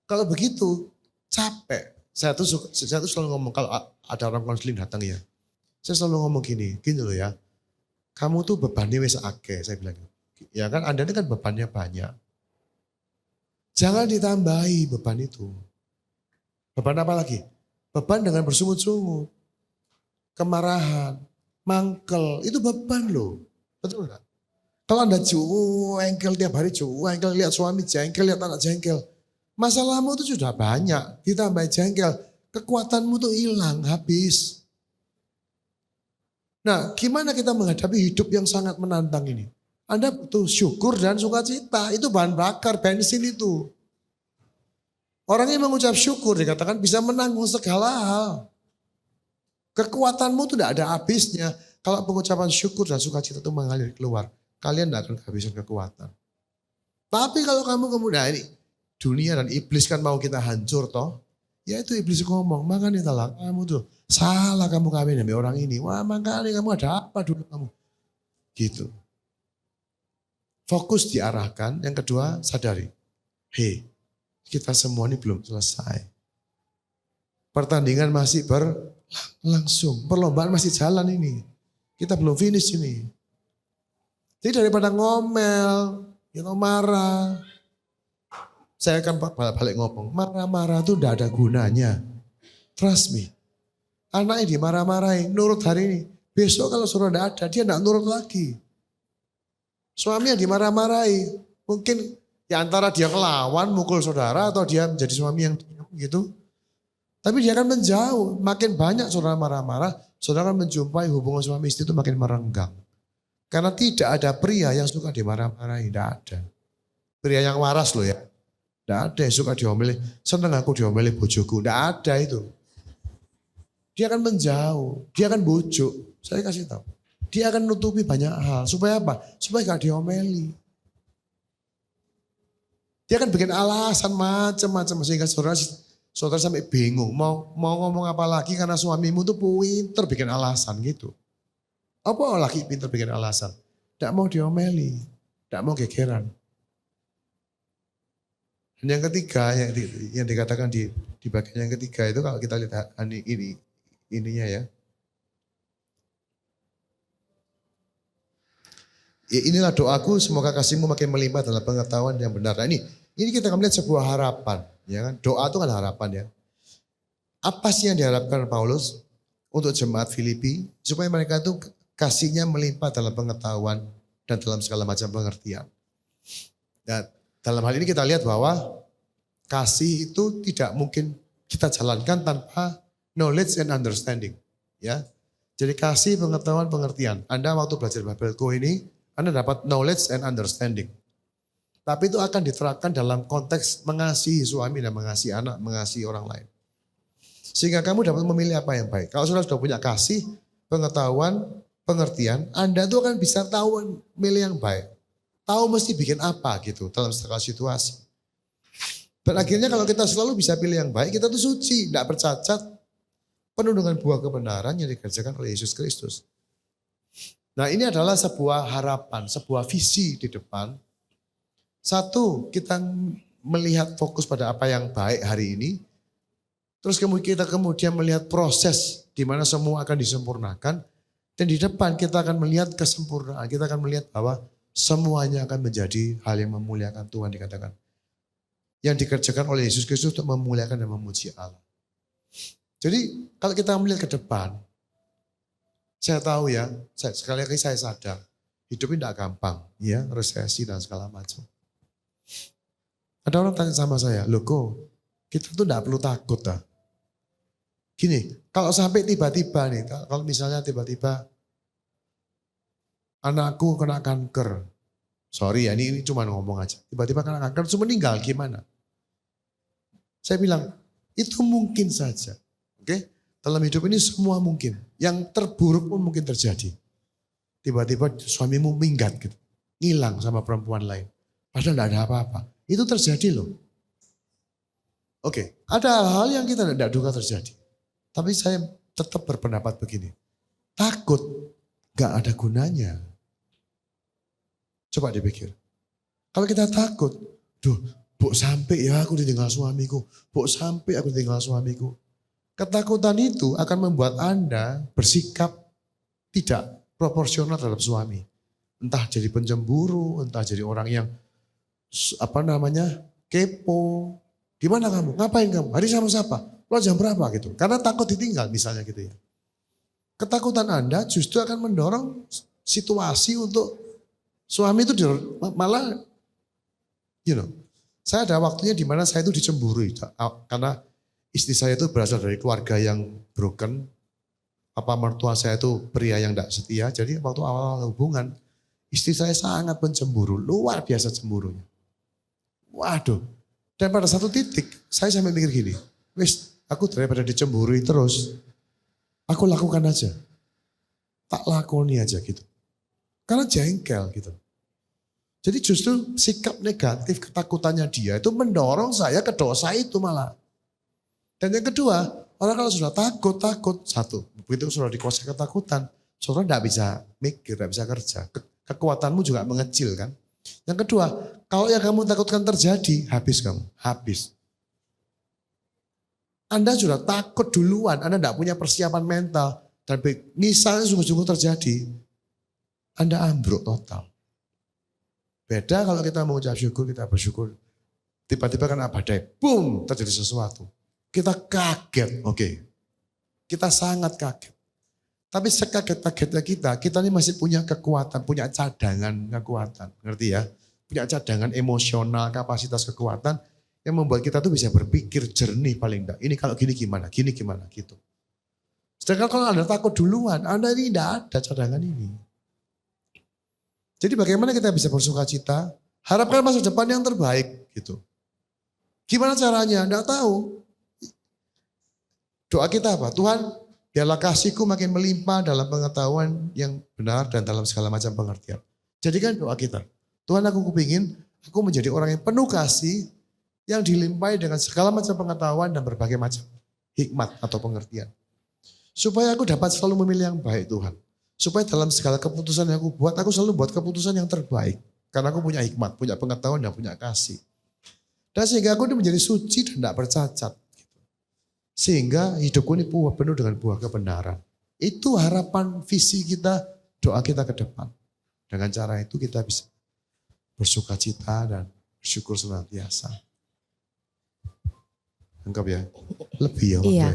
Kalau begitu, capek. Saya tuh selalu ngomong, kalau ada orang konseling datang ya, saya selalu ngomong gini loh ya. Kamu tuh bebannya wis akeh, saya bilang. Ya kan, Anda ini kan bebannya banyak. Jangan ditambahi beban itu. Beban apa lagi? Beban dengan bersungut-sungut. Kemarahan, mangkel, itu beban loh. Betul enggak? Kalau Anda jengkel tiap hari jengkel, lihat suami jengkel, lihat anak jengkel. Masalahmu itu sudah banyak, ditambah jengkel. Kekuatanmu tuh hilang, habis. Nah, gimana kita menghadapi hidup yang sangat menantang ini? Anda butuh syukur dan sukacita, itu bahan bakar, bensin itu. Orang yang mengucap syukur dikatakan bisa menanggung segala hal. Kekuatanmu itu tidak ada habisnya. Kalau pengucapan syukur dan sukacita itu mengalir keluar, kalian tidak akan kehabisan kekuatan. Tapi kalau kamu kemudian ini, dunia dan iblis kan mau kita hancur toh. Ya itu iblis ngomong, makanya salah kamu tuh. Salah kamu kawin sama orang ini. Wah makanya kamu ada apa dulu kamu. Gitu. Fokus diarahkan. Yang kedua sadari. Hei, kita semua ini belum selesai. Pertandingan masih berlangsung. Perlombaan masih jalan ini. Kita belum finish ini. Jadi daripada ngomel, marah. Saya akan balik ngomong, marah-marah itu tidak ada gunanya. Trust me. Anaknya dimarah-marahin, nurut hari ini. Besok kalau suruh tidak ada, dia tidak nurut lagi. Suaminya dimarah-marahi. Mungkin ya antara dia ngelawan, mukul saudara, atau dia menjadi suami yang gitu. Tapi dia akan menjauh. Makin banyak saudara marah-marah, saudara menjumpai hubungan suami istri itu makin merenggang. Karena tidak ada pria yang suka dimarah-marahi, tidak ada. Pria yang waras loh ya. Tidak ada yang suka diomeli, seneng aku diomeli bojoku, tidak ada itu. Dia akan menjauh, dia akan bujuk, saya kasih tahu. Dia akan nutupi banyak hal, supaya apa? Supaya gak diomeli. Dia akan bikin alasan macam-macam, sehingga saudara sampai bingung, mau ngomong apa lagi karena suamimu tuh pinter bikin alasan gitu. Apa laki pinter bikin alasan? Tidak mau diomeli, tidak mau gegeran. Dan yang ketiga yang dikatakan di bagian yang ketiga itu kalau kita lihat ininya ya. Inilah doaku, semoga kasihmu makin melimpah dalam pengetahuan yang benar. Nah ini kita akan melihat sebuah harapan, ya kan? Doa itu kan harapan ya. Apa sih yang diharapkan Paulus untuk jemaat Filipi supaya mereka itu kasihnya melimpah dalam pengetahuan dan dalam segala macam pengertian. Dan dalam hal ini kita lihat bahwa kasih itu tidak mungkin kita jalankan tanpa knowledge and understanding. Ya, jadi kasih, pengetahuan, pengertian. Anda waktu belajar Babelko ini, Anda dapat knowledge and understanding. Tapi itu akan diterapkan dalam konteks mengasihi suami dan mengasihi anak, mengasihi orang lain. Sehingga kamu dapat memilih apa yang baik. Kalau sudah punya kasih, pengetahuan, pengertian, Anda tuh akan bisa tahu milih yang baik. Tahu mesti bikin apa gitu dalam segala situasi. Dan akhirnya kalau kita selalu bisa pilih yang baik, kita tuh suci, tidak bercacat, penuh dengan buah kebenaran yang dikerjakan oleh Yesus Kristus. Nah ini adalah sebuah harapan, sebuah visi di depan. Satu, kita melihat fokus pada apa yang baik hari ini. Terus kita kemudian melihat proses di mana semua akan disempurnakan. Dan di depan kita akan melihat kesempurnaan, kita akan melihat bahwa semuanya akan menjadi hal yang memuliakan Tuhan dikatakan. Yang dikerjakan oleh Yesus Kristus untuk memuliakan dan memuji Allah. Jadi kalau kita melihat ke depan, saya tahu ya, sekali lagi saya sadar, hidup ini tidak gampang, ya, resesi dan segala macam. Ada orang tanya sama saya, loh kok kita tuh gak perlu takut dah. Gini, kalau sampai tiba-tiba nih, kalau misalnya tiba-tiba anakku kena kanker. Sorry ya, ini cuma ngomong aja. Tiba-tiba kena kanker terus meninggal gimana? Saya bilang, itu mungkin saja. Oke? Dalam hidup ini semua mungkin. Yang terburuk pun mungkin terjadi. Tiba-tiba suamimu minggat gitu. Ngilang sama perempuan lain. Padahal tidak ada apa-apa. Itu terjadi loh. Oke, ada hal-hal yang kita tidak duga terjadi. Tapi saya tetap berpendapat begini. Takut gak ada gunanya. Coba dipikir. Kalau kita takut, Buk sampai ya aku ditinggal suamiku. Buk sampai aku ditinggal suamiku. Ketakutan itu akan membuat Anda bersikap tidak proporsional terhadap suami. Entah jadi pencemburu, entah jadi orang yang kepo. Di mana kamu? Ngapain kamu? Hari sama siapa? Lo jam berapa gitu. Karena takut ditinggal misalnya gitu ya. Ketakutan Anda justru akan mendorong situasi untuk suami itu malah saya ada waktunya di mana saya itu dicemburui karena istri saya itu berasal dari keluarga yang broken. Papa mertua saya itu pria yang tidak setia. Jadi waktu awal hubungan istri saya sangat pencemburu, luar biasa cemburunya. Waduh. Dan pada satu titik saya sampai mikir gini, wis aku daripada dicemburui terus, aku lakukan aja. Tak lakoni aja gitu. Karena jengkel gitu. Jadi justru sikap negatif ketakutannya dia itu mendorong saya ke dosa itu malah. Dan yang kedua, orang kalau sudah takut, satu, begitu sudah dikuasai ketakutan, saudara tidak bisa mikir, tidak bisa kerja. Kekuatanmu juga mengecil kan. Yang kedua, kalau yang kamu takutkan terjadi, habis kamu, habis. Anda sudah takut duluan, Anda tidak punya persiapan mental. Dan misalnya sungguh-sungguh terjadi, Anda ambruk total. Beda kalau kita mengucap syukur, kita bersyukur. Tiba-tiba kan badai, boom, terjadi sesuatu. Kita kaget, oke. Kita sangat kaget. Tapi sekaget-kagetnya kita ini masih punya kekuatan, punya cadangan kekuatan. Ngerti ya? Punya cadangan emosional, kapasitas kekuatan yang membuat kita tuh bisa berpikir jernih paling enggak. Ini kalau gini gimana gitu. Sedangkan kalau Anda takut duluan, Anda ini tidak ada cadangan ini. Jadi bagaimana kita bisa bersuka cita? Harapkan masa depan yang terbaik gitu. Gimana caranya? Tidak tahu. Doa kita apa? Tuhan, biarlah kasihku makin melimpah dalam pengetahuan yang benar dan dalam segala macam pengertian. Jadikan doa kita. Tuhan, aku kepingin aku menjadi orang yang penuh kasih yang dilimpahi dengan segala macam pengetahuan dan berbagai macam hikmat atau pengertian. Supaya aku dapat selalu memilih yang baik Tuhan. Supaya dalam segala keputusan yang aku buat, aku selalu buat keputusan yang terbaik. Karena aku punya hikmat, punya pengetahuan, dan punya kasih. Dan sehingga aku ini menjadi suci dan tidak bercacat. Sehingga hidupku ini penuh dengan buah kebenaran. Itu harapan visi kita, doa kita ke depan. Dengan cara itu kita bisa bersuka cita dan bersyukur senantiasa. Lengkap ya? Lebih ya. Iya.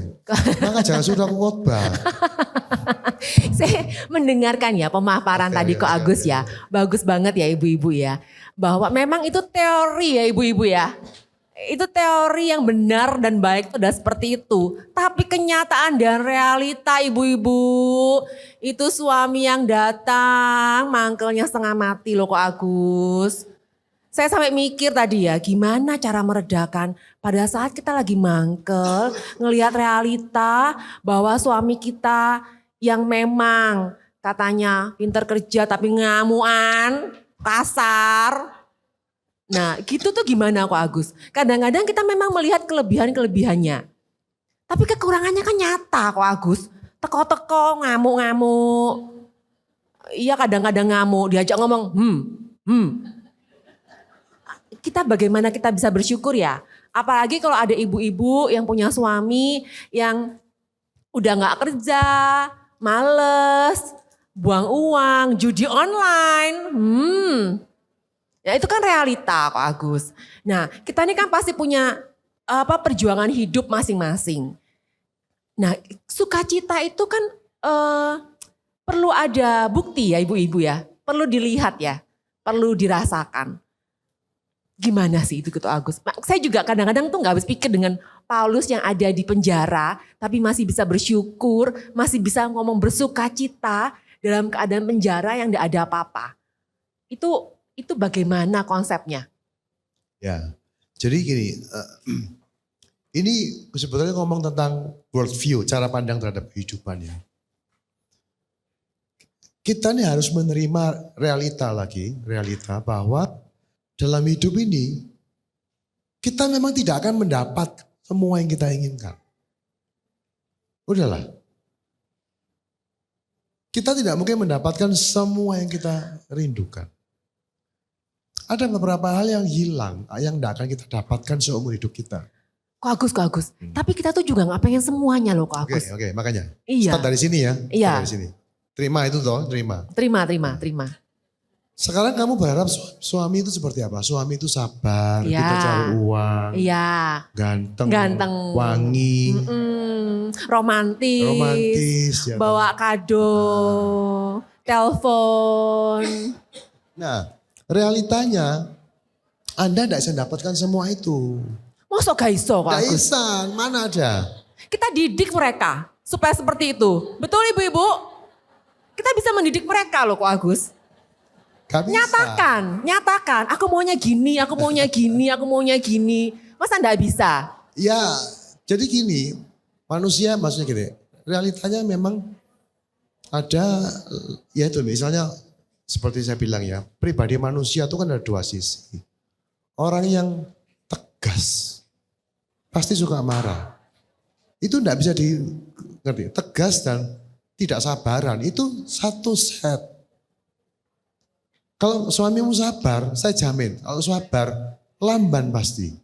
Maka jangan sudah aku khotbah. Saya mendengarkan ya pemaparan tadi kok Agus ya. Bagus banget ya ibu-ibu ya. Bahwa memang itu teori ya ibu-ibu ya. Itu teori yang benar dan baik itu udah seperti itu. Tapi kenyataan dan realita ibu-ibu. Itu suami yang datang mangkelnya setengah mati loh kok Agus. Saya sampai mikir tadi ya gimana cara meredakan pada saat kita lagi mangkel. Ngelihat realita bahwa suami kita yang memang katanya pintar kerja tapi ngamuan, kasar. Nah gitu tuh gimana kok Agus? Kadang-kadang kita memang melihat kelebihan-kelebihannya. Tapi kekurangannya kan nyata kok Agus. Teko-teko, ngamuk-ngamuk. Iya kadang-kadang ngamuk, diajak ngomong Kita bagaimana kita bisa bersyukur ya? Apalagi kalau ada ibu-ibu yang punya suami yang udah gak kerja, males, buang uang, judi online. Ya itu kan realita kok Agus. Nah kita ini kan pasti punya perjuangan hidup masing-masing. Nah sukacita itu kan perlu ada bukti ya ibu-ibu ya. Perlu dilihat ya, perlu dirasakan. Gimana sih itu Ketua Agus? Saya juga kadang-kadang tuh gak habis pikir dengan Paulus yang ada di penjara, tapi masih bisa bersyukur, masih bisa ngomong bersukacita dalam keadaan penjara yang gak ada apa-apa. Itu bagaimana konsepnya? Ya, jadi gini, ini sebetulnya ngomong tentang world view, cara pandang terhadap kehidupan ya. Kita nih harus menerima realita bahwa dalam hidup ini, kita memang tidak akan mendapat semua yang kita inginkan. Udahlah. Kita tidak mungkin mendapatkan semua yang kita rindukan. Ada beberapa hal yang hilang, yang tidak akan kita dapatkan seumur hidup kita. Kok Agus. Tapi kita tuh juga gak pengen semuanya loh Kok Agus. Oke, makanya. Iya. Start dari sini ya. Iya. Start dari sini. Terima itu toh, terima. Terima. Sekarang kamu berharap suami itu seperti apa? Suami itu sabar, Iya. kita cari uang, Iya. ganteng, wangi, romantis, ya bawa kado, telepon. Nah, realitanya Anda tidak bisa mendapatkan semua itu. Masa gak iso Kok Agus? Gaisan, mana ada? Kita didik mereka supaya seperti itu. Betul ibu-ibu? Kita bisa mendidik mereka loh Kok Agus. Gak bisa. Nyatakan. Aku maunya gini. Masa enggak bisa? Ya, jadi gini, manusia maksudnya gini, realitanya memang ada, ya itu misalnya seperti saya bilang ya, pribadi manusia itu kan ada dua sisi. Orang yang tegas, pasti suka marah. Itu enggak bisa ngerti, tegas dan tidak sabaran, itu satu set. Kalau suamimu sabar, saya jamin. Kalau sabar, lamban pasti.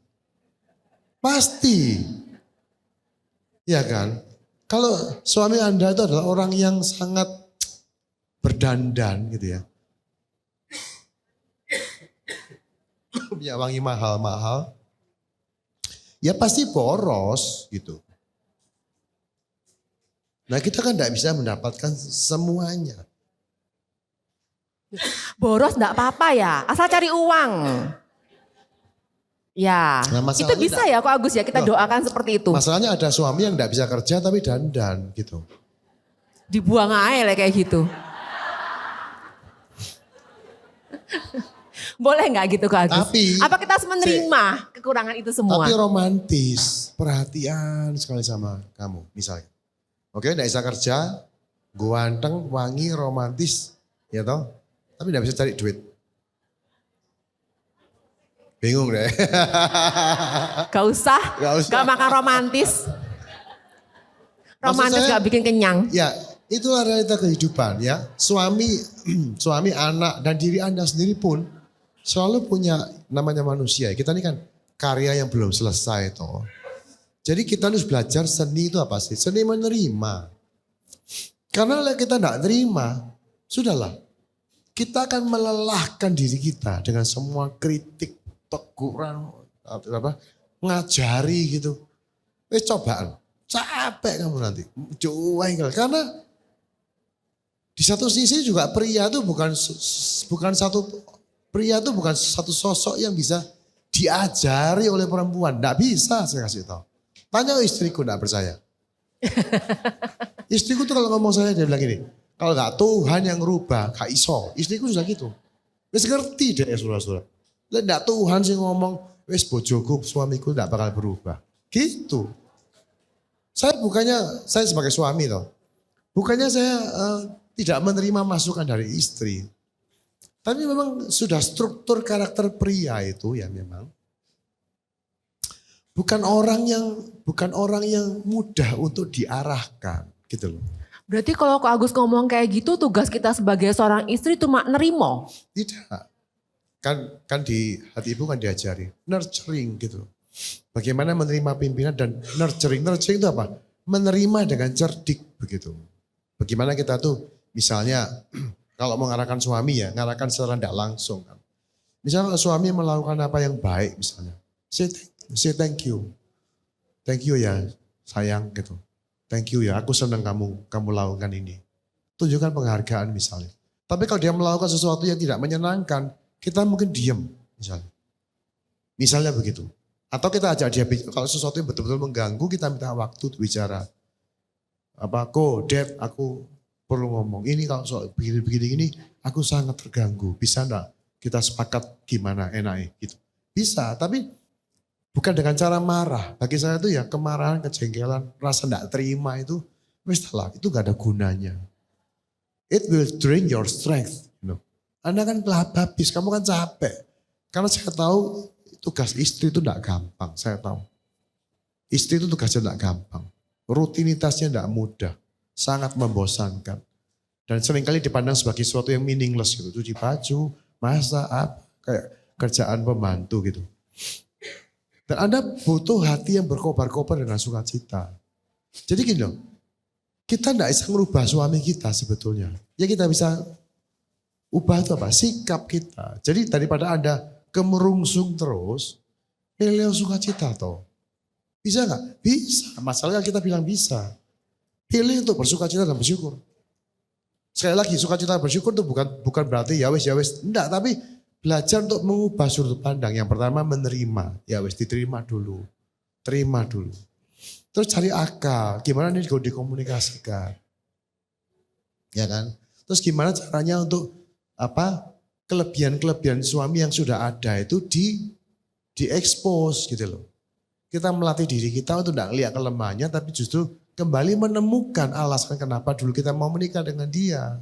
Pasti. Ya kan? Kalau suami Anda itu adalah orang yang sangat berdandan gitu ya. Punya wangi mahal-mahal. Ya pasti boros gitu. Nah kita kan tidak bisa mendapatkan semuanya. Boros enggak apa-apa ya, asal cari uang. Ya, Nah, itu bisa ya Kok Agus ya, kita doakan seperti itu. Masalahnya ada suami yang tidak bisa kerja tapi dandan gitu. Dibuang aja lah kayak gitu. Boleh nggak gitu Kok Agus? Tapi, apa kita harus menerima kekurangan itu semua? Tapi romantis, perhatian sekali sama kamu misalnya. Oke, tidak bisa kerja, ganteng, wangi, romantis, ya toh. Tapi tidak bisa cari duit. Bingung deh. Gak usah, gak makan romantis. Romantis gak bikin kenyang. Ya, itulah realita kehidupan ya. Suami, anak, dan diri Anda sendiri pun selalu punya namanya manusia. Kita ini kan karya yang belum selesai toh. Jadi kita harus belajar seni itu apa sih? Seni menerima. Karena kalau kita tidak terima, sudahlah. Kita akan melelahkan diri kita dengan semua kritik, teguran, ngajari gitu. Cobaan, capek kamu nanti. Cuek, karena di satu sisi juga pria itu bukan satu sosok yang bisa diajari oleh perempuan. Tidak bisa saya kasih tahu. Tanya istriku tidak percaya. Istriku tuh kalau ngomong saya dia bilang gini. Kalau gak Tuhan yang rubah, gak iso. Istriku sudah gitu. Wis ngerti deh saudara-saudara. Lah ndak Tuhan sih ngomong, wis bojoku, suamiku ndak bakal berubah. Gitu. Saya sebagai suami toh. Bukannya saya tidak menerima masukan dari istri. Tapi memang sudah struktur karakter pria itu ya memang. Bukan orang yang mudah untuk diarahkan gitu loh. Berarti kalau Kok Agus ngomong kayak gitu, tugas kita sebagai seorang istri cuma nerimo? Tidak. Kan di hati ibu kan diajari nurturing gitu. Bagaimana menerima pimpinan dan nurturing. Nurturing itu apa? Menerima dengan cerdik begitu. Bagaimana kita tuh misalnya kalau mengarahkan suami ya, ngarahkan secara tidak langsung kan. Misalnya suami melakukan apa yang baik misalnya. Say thank you. Thank you ya sayang gitu. Thank you ya, aku senang kamu lakukan ini. Tunjukkan penghargaan misalnya. Tapi kalau dia melakukan sesuatu yang tidak menyenangkan, kita mungkin diam misalnya. Misalnya begitu. Atau kita ajak dia, kalau sesuatu yang betul-betul mengganggu, kita minta waktu untuk bicara. Dad, aku perlu ngomong. Ini kalau soal begini, aku sangat terganggu. Bisa enggak kita sepakat gimana enaknya gitu. Bisa, tapi bukan dengan cara marah. Bagi saya itu ya kemarahan, kejengkelan, rasa enggak terima itu, itu gak ada gunanya. It will drain your strength. Anda kan habis, kamu kan capek. Karena saya tahu tugas istri itu tidak gampang, saya tahu. Istri itu tugasnya tidak gampang. Rutinitasnya tidak mudah, sangat membosankan. Dan seringkali dipandang sebagai sesuatu yang meaningless gitu. Cuci baju, masak, kayak kerjaan pembantu gitu. Dan Anda butuh hati yang berkobar-kobar dengan sukacita. Jadi gini loh, kita tidak bisa merubah suami kita sebetulnya. Ya kita bisa ubah itu apa? Sikap kita. Jadi daripada Anda kemerungsung terus, pilih sukacita toh. Bisa nggak? Bisa. Masalahnya kita bilang bisa. Pilih untuk bersukacita dan bersyukur. Sekali lagi, sukacita dan bersyukur itu bukan berarti ya wes. Enggak, tapi belajar untuk mengubah sudut pandang. Yang pertama menerima. Ya wes, diterima dulu. Terima dulu. Terus cari akal. Gimana ini dikomunikasikan. Ya kan? Terus gimana caranya untuk kelebihan-kelebihan suami yang sudah ada itu diekspos gitu loh. Kita melatih diri kita untuk tidak lihat kelemahannya tapi justru kembali menemukan alasan kenapa dulu kita mau menikah dengan dia.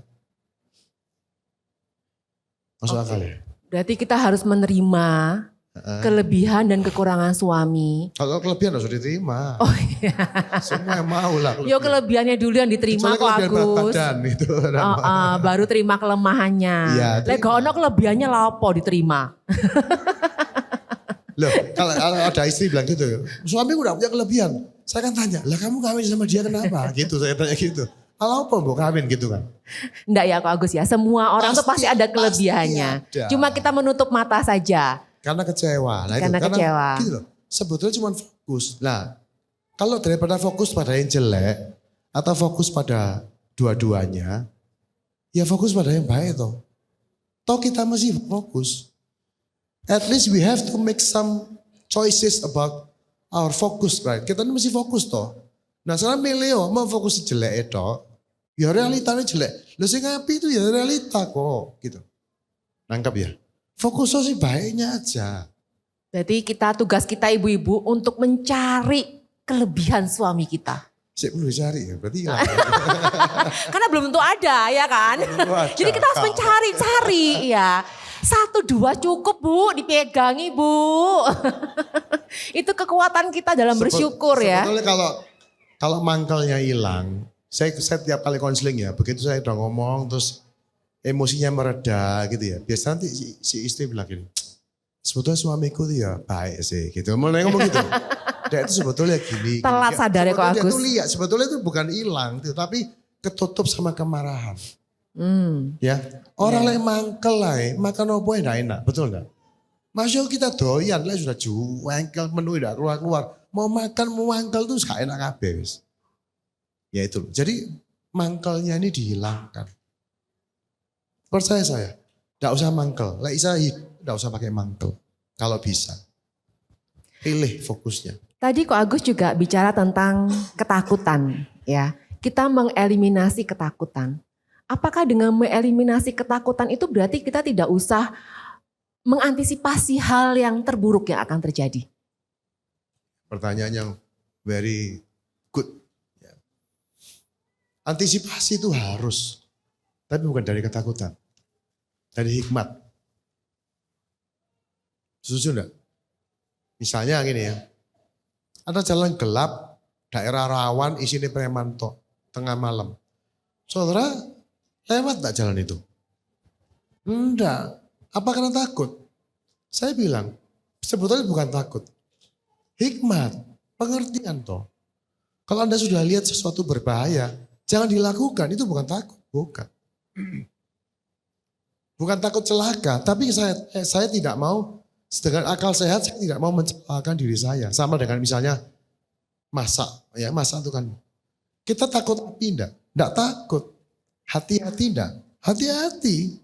Masuk akal ya? Berarti kita harus menerima kelebihan dan kekurangan suami. Kalau kelebihan harus diterima. Oh iya. Semua yang mau lah. Yo kelebihannya dulu yang diterima kok Agus. Badan, itu, baru terima kelemahannya. Ya, Lek gak ono kelebihannya lah apa diterima. Loh, kalau ada istri bilang gitu, suami udah punya kelebihan. Saya kan tanya, lah kamu kawin sama dia kenapa? Gitu, saya tanya gitu. Kalau apa mau kawin gitu kan? Enggak ya kok Agus ya, semua orang tuh pasti ada kelebihannya. Pasti ada. Cuma kita menutup mata saja. Karena kecewa. Nah, karena kecewa. Gitu loh, sebetulnya cuma fokus. Nah, kalau daripada fokus pada yang jelek, atau fokus pada dua-duanya, ya fokus pada yang baik toh. Toh kita masih fokus. At least we have to make some choices about our focus, right? Kita ini masih fokus toh. Nah sekarang milih mau fokus jelek itu, ya realitanya jelek. Loh sing api itu ya realita kok, gitu. Nangkap ya? Fokus sih baiknya aja. Berarti tugas kita ibu-ibu untuk mencari kelebihan suami kita. Saya perlu dicari ya, berarti hilang. Karena belum tentu ada ya kan. Jadi kita harus mencari ya. 1, 2 cukup Bu, dipegangi Bu. Itu kekuatan kita dalam bersyukur ya. Sebetulnya kalau mangkelnya hilang, saya tiap kali konseling ya, begitu saya udah ngomong terus emosinya mereda gitu ya. Biasanya nanti si istri bilang gini, sebetulnya suamiku tuh ya baik sih gitu. Mulai ngomong gitu. Dia itu sebetulnya gini. Telat sadar ya kok Agus. Dia tuh lihat, sebetulnya itu bukan hilang, tapi ketutup sama kemarahan. Ya, orang lain mangkel lah, makan apa yang enak, betul enggak? Masya kita doyan lah sudah juengkel menu tidak keluar. Mau makan mau mangkel tuh gak enak habis. Ya itu, jadi mangkelnya ini dihilangkan. Percaya saya, tidak usah mangkel. Lah Isa tidak usah pakai mangkel kalau bisa. Pilih fokusnya. Tadi kok Agus juga bicara tentang ketakutan ya. Kita mengeliminasi ketakutan. Apakah dengan mengeliminasi ketakutan itu berarti kita tidak usah mengantisipasi hal yang terburuk yang akan terjadi? Pertanyaan yang very good. Ya. Antisipasi itu harus, tapi bukan dari ketakutan. Dari hikmat. Setuju enggak? Misalnya gini ya, ada jalan gelap, daerah rawan, isinya preman tok, tengah malam. Saudara, lewat enggak jalan itu? Enggak. Apa karena takut? Saya bilang, sebetulnya bukan takut. Hikmat, pengertian toh. Kalau Anda sudah lihat sesuatu berbahaya, jangan dilakukan. Itu bukan takut, bukan. Bukan takut celaka, tapi saya tidak mau, dengan akal sehat saya tidak mau mencelakakan diri saya. Sama dengan misalnya masak, ya masak itu kan. Kita takut api enggak? Enggak takut. Hati-hati enggak? Hati-hati.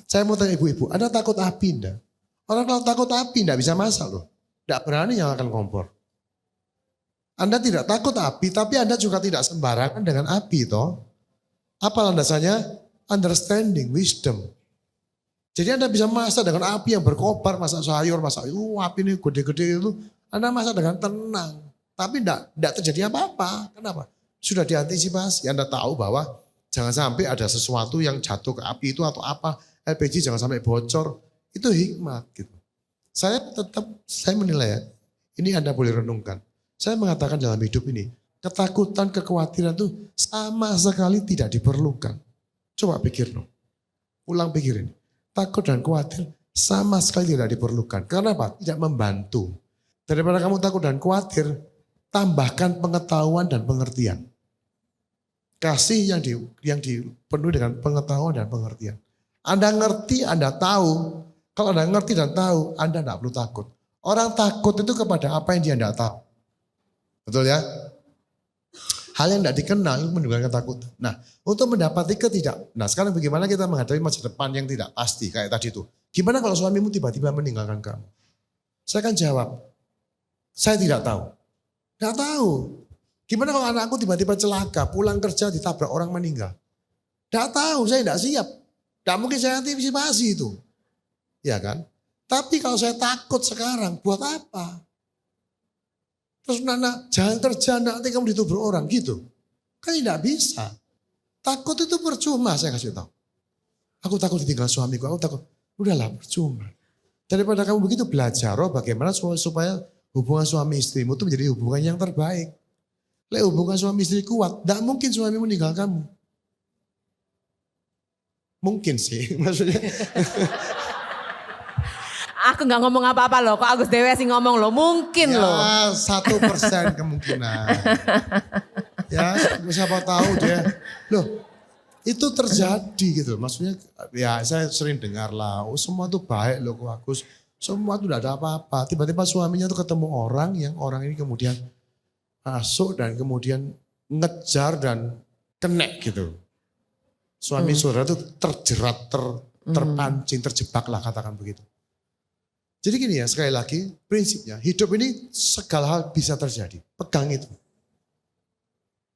Saya mau tanya ibu-ibu, Anda takut api enggak? Orang kalau takut api tidak bisa masak loh. Tidak berani nyalakan kompor. Anda tidak takut api, tapi Anda juga tidak sembarangan dengan api toh. Apa landasannya? Understanding, wisdom. Jadi Anda bisa masak dengan api yang berkobar, masak sayur, masak api ini gede-gede itu. Anda masak dengan tenang. Tapi tidak terjadi apa-apa. Kenapa? Sudah diantisipasi. Anda tahu bahwa jangan sampai ada sesuatu yang jatuh ke api itu atau apa. LPG jangan sampai bocor. Itu hikmat gitu. Saya menilai ya. Ini Anda boleh renungkan. Saya mengatakan dalam hidup ini. Ketakutan, kekhawatiran itu sama sekali tidak diperlukan. Coba pikir dong. Ulang pikir ini. Takut dan khawatir sama sekali tidak diperlukan. Karena apa? Tidak membantu. Daripada kamu takut dan khawatir, tambahkan pengetahuan dan pengertian. Kasih yang dipenuhi dengan pengetahuan dan pengertian. Anda ngerti, Anda tahu. Kalau Anda ngerti dan tahu, Anda tidak perlu takut. Orang takut itu kepada apa yang dia tidak tahu. Betul ya? Hal yang tidak dikenal itu menimbulkan ketakutan. Nah, untuk mendapati Nah, sekarang bagaimana kita menghadapi masa depan yang tidak pasti kayak tadi itu? Gimana kalau suamimu tiba-tiba meninggalkan kamu? Saya akan jawab, saya tidak tahu. Tidak tahu. Gimana kalau anakku tiba-tiba celaka, pulang kerja ditabrak orang meninggal? Tidak tahu, saya tidak siap. Tidak mungkin saya antisipasi itu. Ya kan? Tapi kalau saya takut sekarang, buat apa? Terus Nana, jangan kerja nanti kamu ditubur orang gitu. Kan tidak bisa. Takut itu percuma saya kasih tahu. Aku takut ditinggal suamiku, aku takut. Udahlah percuma. Daripada kamu begitu belajar bagaimana supaya hubungan suami istrimu itu menjadi hubungan yang terbaik. Lek hubungan suami istri kuat, tidak mungkin suami meninggal kamu. Mungkin sih maksudnya. Aku nggak ngomong apa-apa loh, kok Agus Dewe sih ngomong loh, mungkin ya, loh. 1% kemungkinan. Ya siapa tahu dia. Loh itu terjadi gitu. Maksudnya ya saya sering dengar lah, oh, semua tuh baik loh kok Agus. Semua tuh tidak ada apa-apa. Tiba-tiba suaminya tuh ketemu orang yang orang ini kemudian masuk dan kemudian ngejar dan kenek gitu. Suami saudara tuh terjerat, terpancing, terjebak lah katakan begitu. Jadi gini ya sekali lagi prinsipnya hidup ini segala hal bisa terjadi. Pegang itu.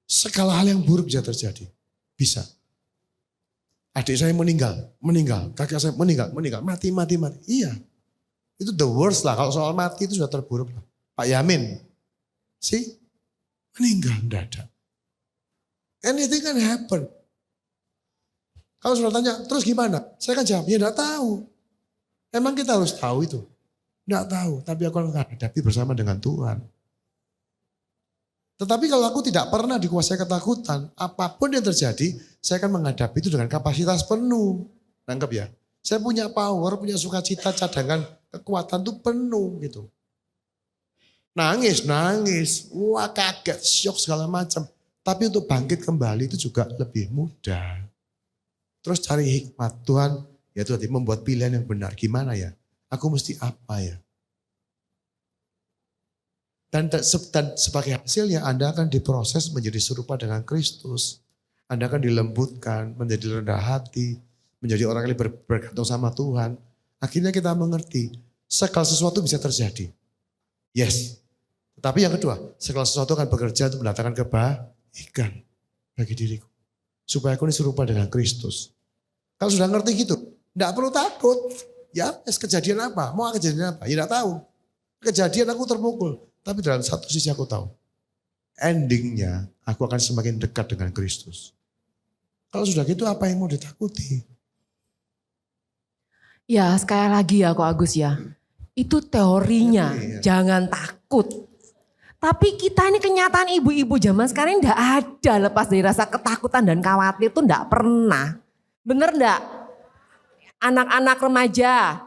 Segala hal yang buruk bisa terjadi. Bisa. Adik saya meninggal. Kakak saya meninggal. Mati. Iya. Itu the worst lah. Kalau soal mati itu sudah terburuk lah. Pak Yamin. Meninggal mendadak. Anything can happen. Kalau sudah tanya, terus gimana? Saya kan jawab, ya enggak tahu. Emang kita harus tahu itu? Enggak tahu, tapi aku akan hadapi bersama dengan Tuhan. Tetapi kalau aku tidak pernah dikuasai ketakutan, apapun yang terjadi, saya akan menghadapi itu dengan kapasitas penuh. Nangkep ya? Saya punya power, punya sukacita, cadangan, kekuatan itu penuh gitu. Nangis. Wah kaget, syok segala macam. Tapi untuk bangkit kembali itu juga lebih mudah. Terus cari hikmat Tuhan, ya Tuhan membuat pilihan yang benar. Gimana ya? Aku mesti apa ya? Dan sebagai hasilnya Anda akan diproses menjadi serupa dengan Kristus. Anda akan dilembutkan, menjadi rendah hati, menjadi orang yang bergantung sama Tuhan. Akhirnya kita mengerti, segala sesuatu bisa terjadi. Yes. Tapi yang kedua, segala sesuatu akan bekerja untuk mendatangkan kebaikan bagi diriku. Supaya aku ini serupa dengan Kristus. Kalau sudah ngerti gitu, tidak perlu takut. Ya, kejadian apa? Mau kejadian apa? Ya tidak tahu. Kejadian aku terpukul. Tapi dalam satu sisi aku tahu. Endingnya aku akan semakin dekat dengan Kristus. Kalau sudah gitu apa yang mau ditakuti? Ya sekali lagi ya kok Agus ya. Itu teorinya, jangan takut. Tapi kita ini kenyataan ibu-ibu zaman sekarang tidak ada lepas dari rasa ketakutan dan khawatir itu tidak pernah. Bener enggak? Anak-anak remaja,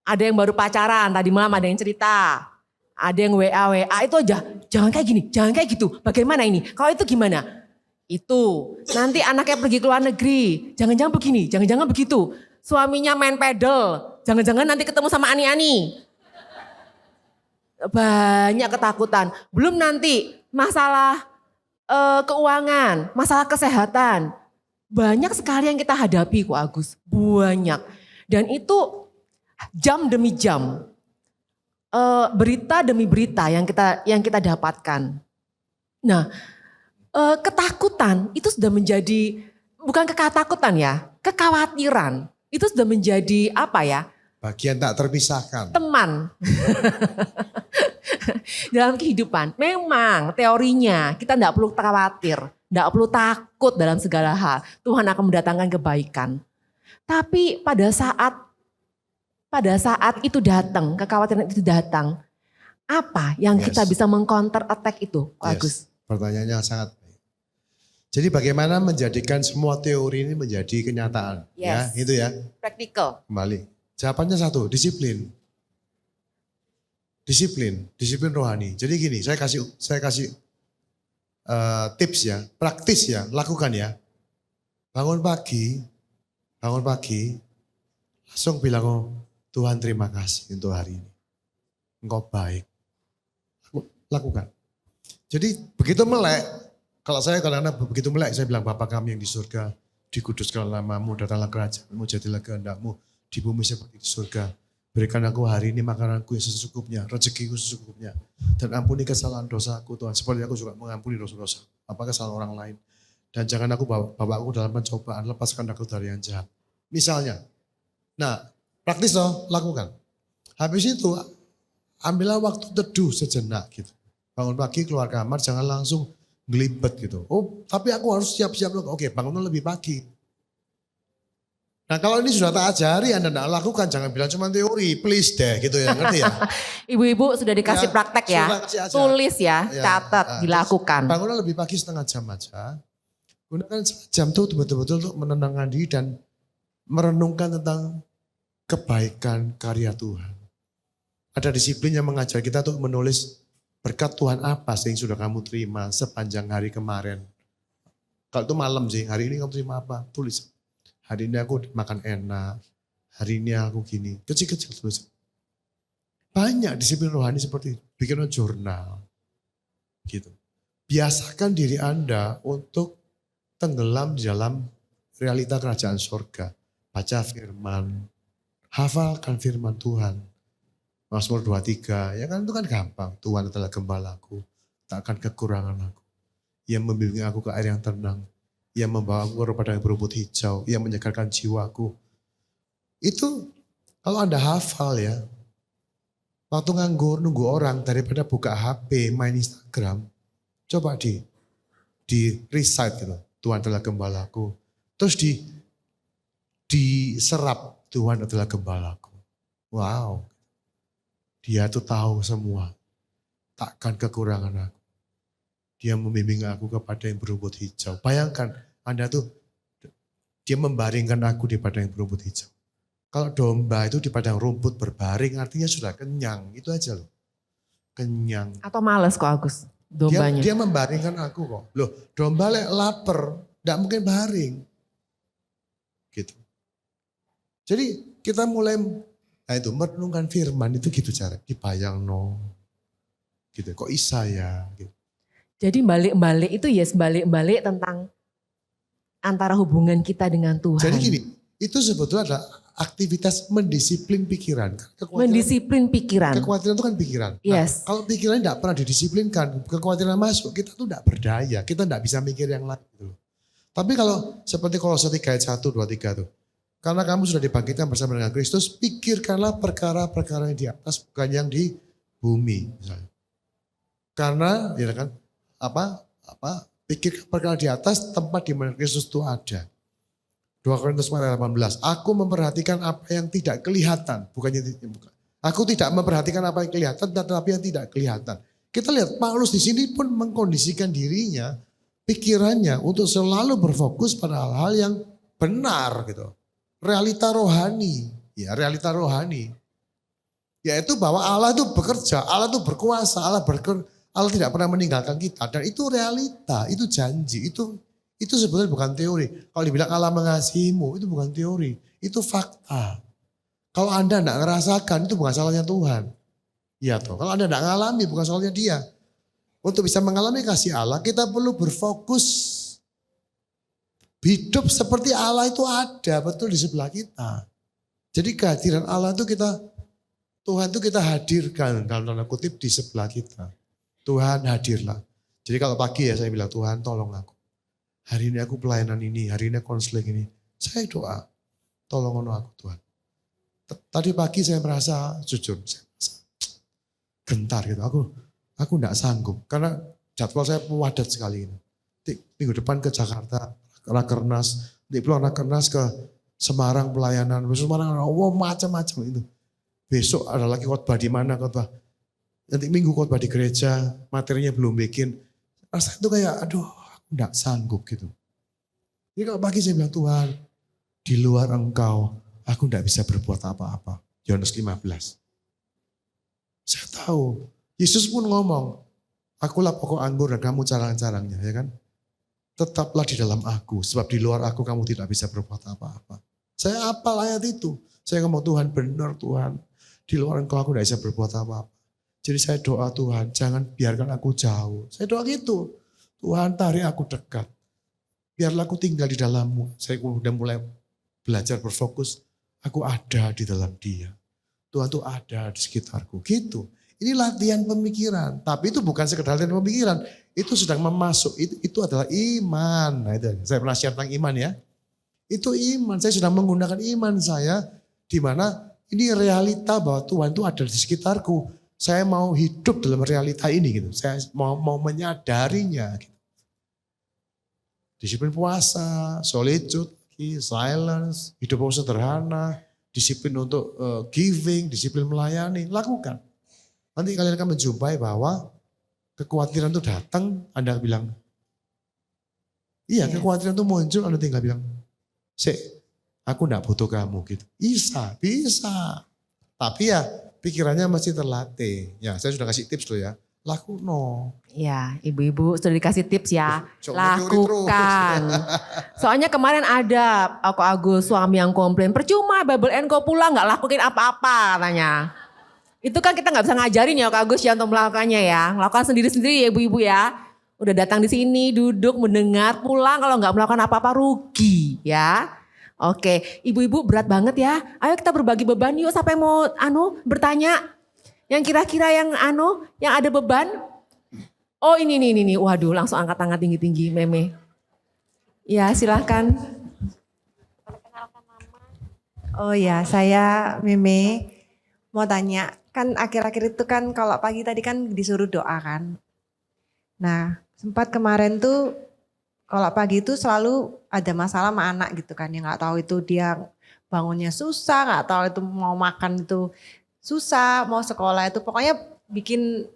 ada yang baru pacaran, tadi malam ada yang cerita. Ada yang WA itu aja, jangan kayak gini, jangan kayak gitu. Bagaimana ini? Kalau itu gimana? Itu, nanti anaknya pergi ke luar negeri, jangan-jangan begini, jangan-jangan begitu. Suaminya main pedal, jangan-jangan nanti ketemu sama ani-ani. Banyak ketakutan. Belum nanti masalah keuangan, masalah kesehatan. Banyak sekali yang kita hadapi kok Agus. Banyak. Dan itu jam demi jam, berita demi berita yang kita dapatkan. Nah, ketakutan itu sudah menjadi bukan ketakutan ya, kekhawatiran itu sudah menjadi apa ya? Bagian tak terpisahkan. Teman dalam kehidupan. Memang teorinya kita tidak perlu khawatir, tidak perlu takut dalam segala hal. Tuhan akan mendatangkan kebaikan. Tapi pada saat itu datang, kekhawatiran itu datang, apa yang kita bisa mengcounter attack itu, Pak Agus? Pertanyaannya sangat baik. Jadi bagaimana menjadikan semua teori ini menjadi kenyataan? Ya, itu ya. Praktikal. Kembali. Jawabannya satu, disiplin. Disiplin rohani. Jadi gini, saya kasih tips ya, praktis ya, lakukan ya. Bangun pagi, langsung bilang, oh Tuhan terima kasih untuk hari ini. Engkau baik. Lakukan. Jadi begitu melek, kalau saya kadang-kadang begitu melek, saya bilang Bapa kami yang di surga, dikuduskanlah namamu, datanglah kerajaanmu, jadilah kehendakmu di bumi seperti di surga. Berikan aku hari ini makananku yang secukupnya, rezekiku secukupnya. Dan ampuni kesalahan dosaku Tuhan. Seperti aku juga mengampuni dosa-dosa. Apa kesalahan orang lain. Dan jangan aku bawa aku dalam pencobaan, lepaskan aku dari yang jahat. Misalnya. Nah, praktis loh, lakukan. Habis itu, ambillah waktu teduh sejenak gitu. Bangun pagi keluar kamar, jangan langsung gelibet gitu. Oh, tapi aku harus siap-siap. Oke, bangunlah lebih pagi. Nah kalau ini sudah tak ajari, Anda tidak lakukan, jangan bilang cuma teori, please deh gitu ya, ngerti ya. Ibu-ibu sudah dikasih praktek ya, tulis ya, catat, dilakukan. Bangunlah lebih pagi setengah jam aja, gunakan jam itu betul-betul untuk menenangkan diri dan merenungkan tentang kebaikan karya Tuhan. Ada disiplin yang mengajar kita untuk menulis berkat Tuhan apa sih yang sudah kamu terima sepanjang hari kemarin. Kalau itu malam sih, hari ini kamu terima apa, tulis. Hari ini aku makan enak, hari ini aku gini, kecil-kecil tulis. Banyak disiplin rohani seperti itu, bikin jurnal. Gitu. Biasakan diri Anda untuk tenggelam di dalam realita kerajaan surga. Baca firman, hafalkan firman Tuhan. Mazmur 23, ya kan itu kan gampang. Tuhan adalah gembalaku, tak akan kekurangan aku. Ia membimbing aku ke air yang tenang. Ia membawa aku ke padang yang berumput hijau. Ia menyegarkan jiwaku. Itu kalau Anda hafal ya. Waktu nganggur nunggu orang daripada buka HP, main Instagram. Coba di recite gitu. Tuhan adalah gembalaku. Terus diserap Tuhan adalah gembalaku. Wow. Dia tuh tahu semua. Takkan kekurangan aku. Dia membimbing aku kepada yang berumput hijau. Bayangkan Anda tuh, dia membaringkan aku di padang yang berumput hijau. Kalau domba itu di padang rumput berbaring artinya sudah kenyang. Itu aja loh. Kenyang. Atau males kok Agus, dombanya. Dia membaringkan aku kok. Loh domba lapar, tidak mungkin baring. Gitu. Jadi kita mulai, nah itu merenungkan firman itu gitu cara. Dibayang no. Gitu, kok isa ya gitu. Jadi balik-balik itu ya balik-balik tentang antara hubungan kita dengan Tuhan. Jadi gini, itu sebetulnya adalah aktivitas mendisiplin pikiran. Mendisiplin pikiran. Kekhawatiran itu kan pikiran. Yes. Nah, kalau pikiran tidak pernah didisiplinkan, kekhawatiran masuk, kita tuh tidak berdaya. Kita tidak bisa mikir yang lain. Gitu. Tapi kalau seperti Kolose 3 ayat 1, 2, 3 tuh. Karena kamu sudah dibangkitkan bersama dengan Kristus, pikirkanlah perkara-perkara yang di atas, bukan yang di bumi. Misalnya. Karena, ya kan, pikir perkara di atas tempat di mana Kristus itu ada. 2 Korintus 4 ayat 18. Aku memperhatikan apa yang tidak kelihatan. Bukan. Aku tidak memperhatikan apa yang kelihatan, tetapi yang tidak kelihatan. Kita lihat Paulus di sini pun mengkondisikan dirinya, pikirannya untuk selalu berfokus pada hal-hal yang benar gitu. Realita rohani. Ya, realita rohani. Yaitu bahwa Allah itu bekerja, Allah itu berkuasa, Allah tidak pernah meninggalkan kita dan itu realita, itu janji, itu sebetulnya bukan teori. Kalau dibilang Allah mengasihimu, itu bukan teori, itu fakta. Kalau Anda tidak merasakan, itu bukan salahnya Tuhan. Iya toh, kalau Anda tidak mengalami, bukan salahnya Dia. Untuk bisa mengalami kasih Allah, kita perlu berfokus. Hidup seperti Allah itu ada, betul di sebelah kita. Jadi kehadiran Allah itu Tuhan itu kita hadirkan dalam tanda kutip di sebelah kita. Tuhan hadirlah. Jadi kalau pagi ya saya bilang, Tuhan tolong aku. Hari ini aku pelayanan ini, hari ini konseling ini. Saya doa, tolong aku Tuhan. Tadi pagi saya merasa jujur, saya merasa gentar gitu. Aku enggak sanggup karena jadwal saya padat sekali ini. Minggu depan ke Jakarta, Rakernas, di pulang Rakernas ke Semarang pelayanan, besok Semarang, macam-macam itu. Besok ada lagi khotbah di mana khotbah. Nanti minggu khotbah di gereja, materinya belum bikin. Rasanya itu kayak aduh aku enggak sanggup gitu. Jadi kalau pagi saya bilang Tuhan, di luar Engkau aku enggak bisa berbuat apa-apa. Yohanes 15. Saya tahu, Yesus pun ngomong, akulah pokok anggur dan kamu carang-carangnya, ya kan? Tetaplah di dalam aku, sebab di luar aku kamu tidak bisa berbuat apa-apa. Saya hafal ayat itu. Saya ngomong Tuhan benar Tuhan, di luar Engkau aku tidak bisa berbuat apa-apa. Jadi saya doa Tuhan, jangan biarkan aku jauh. Saya doa gitu, Tuhan tarik aku dekat. Biarlah aku tinggal di dalam-Mu. Saya udah mulai belajar berfokus, aku ada di dalam Dia. Tuhan tuh ada di sekitarku, gitu. Ini latihan pemikiran, tapi itu bukan sekedar latihan pemikiran. Itu sedang memasuk, itu adalah iman. Nah, itu, saya pernah share tentang iman ya. Itu iman, saya sedang menggunakan iman saya. Di mana ini realita bahwa Tuhan itu ada di sekitarku. Saya mau hidup dalam realita ini gitu. Saya mau menyadarinya. Gitu. Disiplin puasa, solitude, silence, hidup sederhana, disiplin untuk giving, disiplin melayani, lakukan. Nanti kalian akan menjumpai bahwa kekhawatiran itu datang, Anda bilang, iya kekhawatiran itu muncul, Anda tinggal bilang, aku enggak butuh kamu gitu. Bisa. Tapi ya pikirannya masih terlatih. Ya saya sudah kasih tips loh ya, lakukan. Ya, ibu-ibu sudah dikasih tips ya, Cok, lakukan. Soalnya kemarin ada aku Agus suami yang komplain, percuma Bible Co pulang nggak lakuin apa-apa katanya. Itu kan kita nggak bisa ngajarin ya Kak Agus ya untuk melakukannya ya. Lakukan sendiri-sendiri ya ibu-ibu ya. Udah datang di sini, duduk, mendengar, pulang kalau nggak melakukan apa-apa rugi ya. Oke, ibu-ibu berat banget ya. Ayo kita berbagi beban yuk. Siapa yang mau bertanya? Yang kira-kira yang ada beban? Oh ini. Waduh, langsung angkat tangan tinggi-tinggi Meme. Ya, silahkan. Oh ya, saya Meme. Mau tanya, kan akhir-akhir itu kan kalau pagi tadi kan disuruh doa kan. Nah, sempat kemarin tuh kalau pagi itu selalu ada masalah sama anak gitu kan. Yang gak tahu itu dia bangunnya susah, gak tahu itu mau makan itu susah, mau sekolah itu pokoknya bikin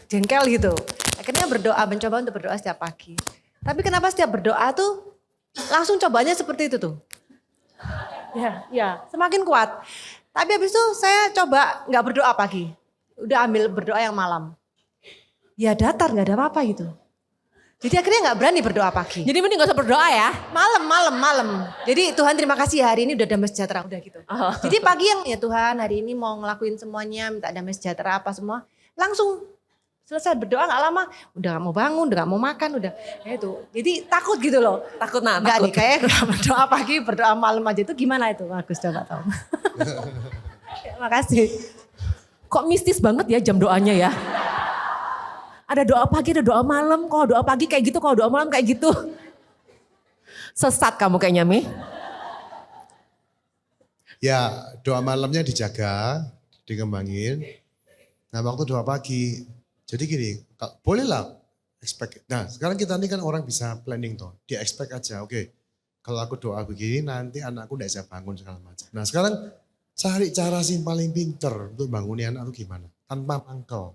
jengkel gitu. Akhirnya mencoba untuk berdoa setiap pagi. Tapi kenapa setiap berdoa tuh langsung cobanya seperti itu tuh. Ya, semakin kuat. Tapi habis itu saya coba gak berdoa pagi. Udah ambil berdoa yang malam. Ya datar gak ada apa-apa gitu. Jadi akhirnya gak berani berdoa pagi. Jadi mending gak usah berdoa ya. Malam. Jadi Tuhan terima kasih hari ini udah damai sejahtera udah gitu. Oh. Jadi pagi yang ya Tuhan hari ini mau ngelakuin semuanya minta damai sejahtera apa semua. Langsung selesai berdoa gak lama. Udah gak mau bangun, udah gak mau makan, udah ya itu. Jadi takut gitu loh. Takut Enggak nih kayak berdoa pagi berdoa malam aja itu gimana itu? Bagus coba tahu. Terima kasih. Kok mistis banget ya jam doanya ya. Ada doa pagi, ada doa malam. Kalau doa pagi kayak gitu, kalau doa malam kayak gitu. Sesat kamu kayaknya, Mi. Ya doa malamnya dijaga, dikembangin. Nah waktu doa pagi, jadi gini, bolehlah expect. Nah sekarang kita ini kan orang bisa planning toh, dia expect aja, oke. Kalau aku doa begini nanti anakku tidak bisa bangun segala macam. Nah sekarang cari cara sih paling pinter untuk bangunin anak itu gimana, tanpa mangkel.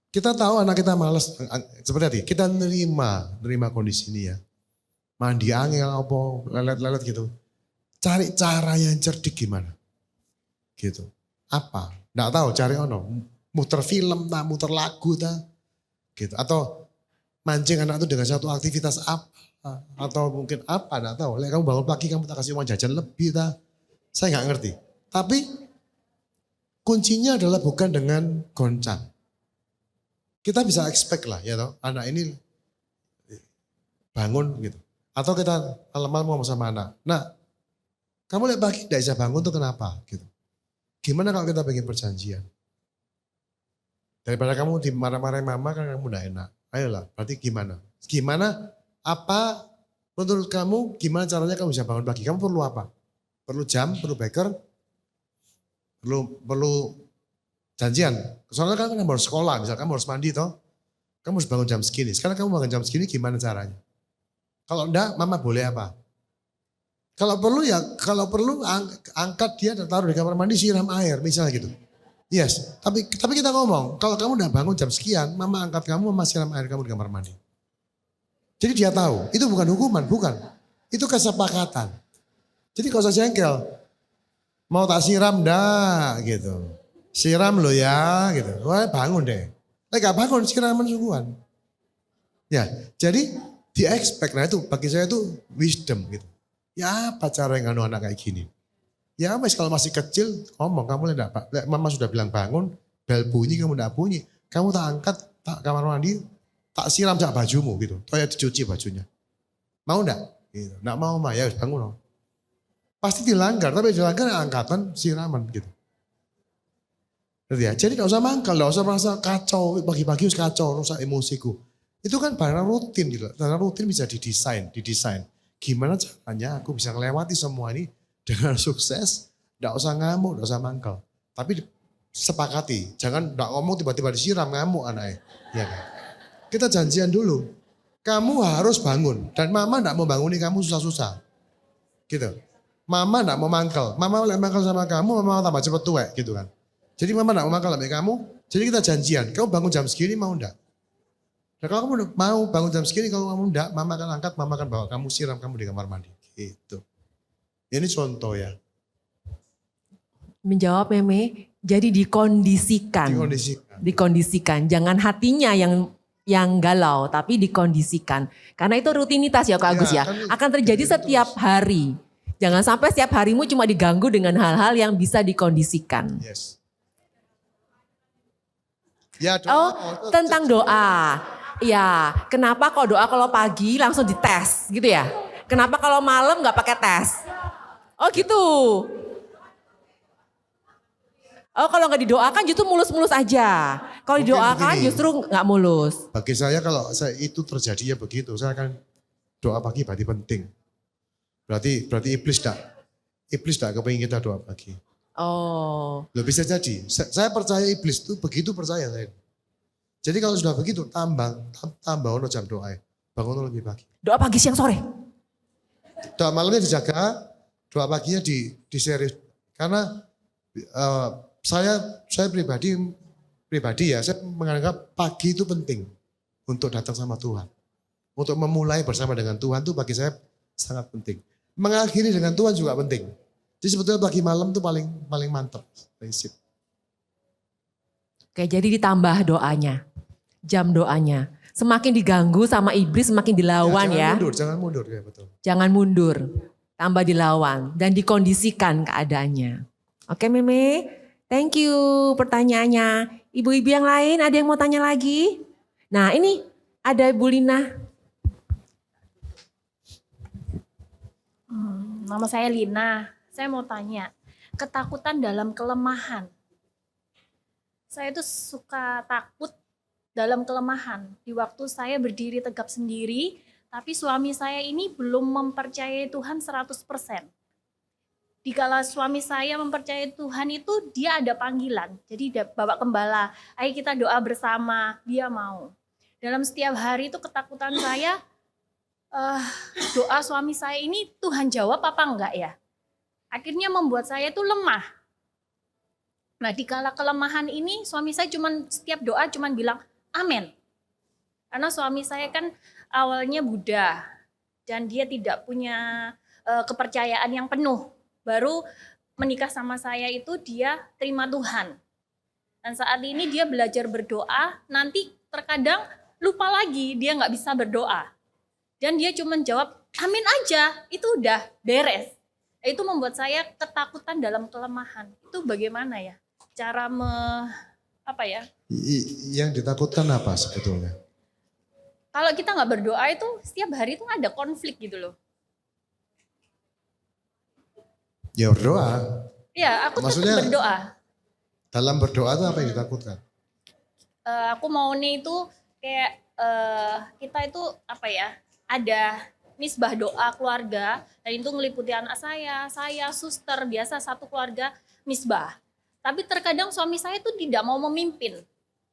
Kita tahu anak kita malas, seperti tadi, kita nerima kondisi ini ya. Mandi angin apa, lelet-lelet gitu. Cari cara yang cerdik gimana. Gitu. Apa? Nggak tahu, cari muter film, muter lagu, gitu. Atau mancing anak itu dengan satu aktivitas apa. Atau mungkin apa, nggak tahu. Kamu bangun pagi, kamu tak kasih uang jajan lebih, saya nggak ngerti. Tapi kuncinya adalah bukan dengan goncang. Kita bisa expect lah ya toh, anak ini bangun gitu. Atau kita malam-malam ngomong sama anak. Nah Kamu lihat pagi tidak bisa bangun tuh kenapa? Gitu. Gimana kalau kita bikin perjanjian? Daripada kamu dimarah-marahin mama kan kamu tidak enak. Ayolah, berarti gimana? Gimana, apa menurut kamu, gimana caranya kamu bisa bangun pagi? Kamu perlu apa? Perlu jam, perlu beker, perlu janjian. Soalnya kan kamu harus sekolah, misalkan kamu harus mandi toh. Kamu harus bangun jam segini. Sekarang kamu bangun jam segini gimana caranya? Kalau enggak, mama boleh apa? Kalau perlu angkat dia dan taruh di kamar mandi, siram air misalnya gitu. Yes, tapi kita ngomong, kalau kamu udah bangun jam sekian, mama angkat kamu, mama siram air kamu di kamar mandi. Jadi dia tahu, itu bukan hukuman, bukan. Itu kesepakatan. Jadi gak usah jengkel. Mau tak siram dah gitu. Siram lo ya gitu. Wah bangun deh. Gak bangun, siraman sungguhan. Ya, jadi di expect, nah itu bagi saya itu wisdom gitu. Ya apa cara yang nganu anak kayak gini. Ya wes kalau masih kecil ngomong kamu enggak Pak. Mama sudah bilang bangun, bel bunyi kamu enggak bunyi. Kamu tak angkat, tak kamar mandi, tak siram jak bajumu gitu. Toya dicuci bajunya. Mau enggak? Gitu. Enggak mau mah ya bangun dong. Pasti dilanggar, tapi dilanggar angkatan siraman gitu. Ya, jadi enggak usah mangkal, enggak usah merasa kacau, pagi-pagi harus kacau, rusak emosiku. Itu kan barang rutin gitu. Barang rutin bisa didesain. Gimana caranya aku bisa melewati semua ini dengan sukses, enggak usah ngamuk, enggak usah mangkal. Tapi sepakati, jangan enggak ngomong tiba-tiba disiram ngamuk anaknya. Ya kan? Kita janjian dulu. Kamu harus bangun dan mama enggak mau banguni kamu susah-susah. Gitu. Mama enggak mau mangkal. Mama mau mangkal sama kamu, mama tambah cepet tua gitu kan. Jadi mama enggak mau mangkal sama kamu, jadi kita janjian. Kamu bangun jam segini mau enggak? Nah kalau kamu mau bangun jam segini, kalau kamu enggak, mama akan angkat, mama akan bawa kamu siram kamu di kamar mandi. Gitu. Ini contoh ya. Menjawab Meme, jadi dikondisikan. Dikondisikan. Jangan hatinya yang galau, tapi dikondisikan. Karena itu rutinitas ya Kak Agus ya. Akan terjadi setiap hari. Jangan sampai setiap harimu cuma diganggu dengan hal-hal yang bisa dikondisikan. Yes. Ya, Tentang doa. Ya, kenapa kok doa kalau pagi langsung dites gitu ya? Kenapa kalau malam nggak pakai tes? Oh gitu. Oh kalau nggak didoakan justru mulus-mulus aja. Kalau didoakan justru nggak mulus. Bagi saya kalau itu terjadi ya begitu. Saya akan doa pagi berarti penting. Berarti iblis tak kepingin kita doa pagi. Oh. Loh bisa jadi. Saya percaya iblis itu begitu percaya saya. Jadi kalau sudah begitu tambah ono jam doa. Bangun lebih pagi. Doa pagi siang sore. Doa malamnya dijaga, doa paginya di serius. Karena saya pribadi ya, saya menganggap pagi itu penting untuk datang sama Tuhan. Untuk memulai bersama dengan Tuhan itu bagi saya sangat penting. Mengakhiri dengan Tuhan juga penting. Jadi sebetulnya pagi malam itu paling mantap. Prinsip. Oke, jadi ditambah doanya. Jam doanya. Semakin diganggu sama iblis semakin dilawan ya. Jangan mundur ya betul. Jangan mundur. Tambah dilawan dan dikondisikan keadaannya. Oke Meme, thank you pertanyaannya. Ibu-ibu yang lain ada yang mau tanya lagi? Nah ini ada Bu Lina. Nama saya Lina. Saya mau tanya, ketakutan dalam kelemahan. Saya tuh suka takut dalam kelemahan. Di waktu saya berdiri tegap sendiri, tapi suami saya ini belum mempercayai Tuhan 100%. Dikala suami saya mempercayai Tuhan itu, dia ada panggilan. Jadi Bapak Gembala, ayo kita doa bersama, dia mau. Dalam setiap hari itu ketakutan saya, doa suami saya ini Tuhan jawab apa enggak ya? Akhirnya membuat saya itu lemah. Nah di kala kelemahan ini suami saya setiap doa cuman bilang amin. Karena suami saya kan awalnya Buddha dan dia tidak punya kepercayaan yang penuh. Baru menikah sama saya itu dia terima Tuhan. Dan saat ini dia belajar berdoa, nanti terkadang lupa lagi dia nggak bisa berdoa. Dan dia cuma jawab amin aja, itu udah beres. Itu membuat saya ketakutan dalam kelemahan. Itu bagaimana ya? Cara Yang ditakutkan apa sebetulnya? Kalau kita nggak berdoa itu setiap hari itu ada konflik gitu loh. Ya berdoa. Iya, aku Maksudnya- tetap berdoa. Dalam berdoa itu apa yang ditakutkan? Aku maunya itu kayak kita itu apa ya, ada misbah doa keluarga, dan itu ngeliputi anak saya, suster, biasa satu keluarga misbah. Tapi terkadang suami saya itu tidak mau memimpin,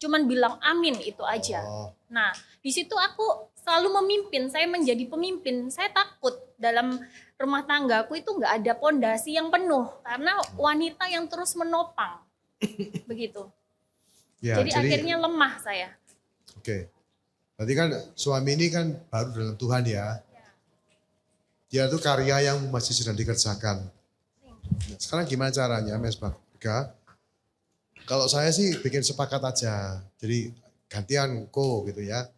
cuman bilang amin itu aja. Oh, Nah, di situ aku selalu memimpin, saya menjadi pemimpin. Saya takut dalam rumah tanggaku itu nggak ada pondasi yang penuh, karena wanita yang terus menopang. Begitu. ya, Jadi akhirnya lemah saya. Oke. Berarti kan suami ini kan baru dalam Tuhan ya. Dia itu karya yang masih sedang dikerjakan. Nah, sekarang gimana caranya Mas Bagga? Kalau saya sih bikin sepakat aja. Jadi gantian gitu ya.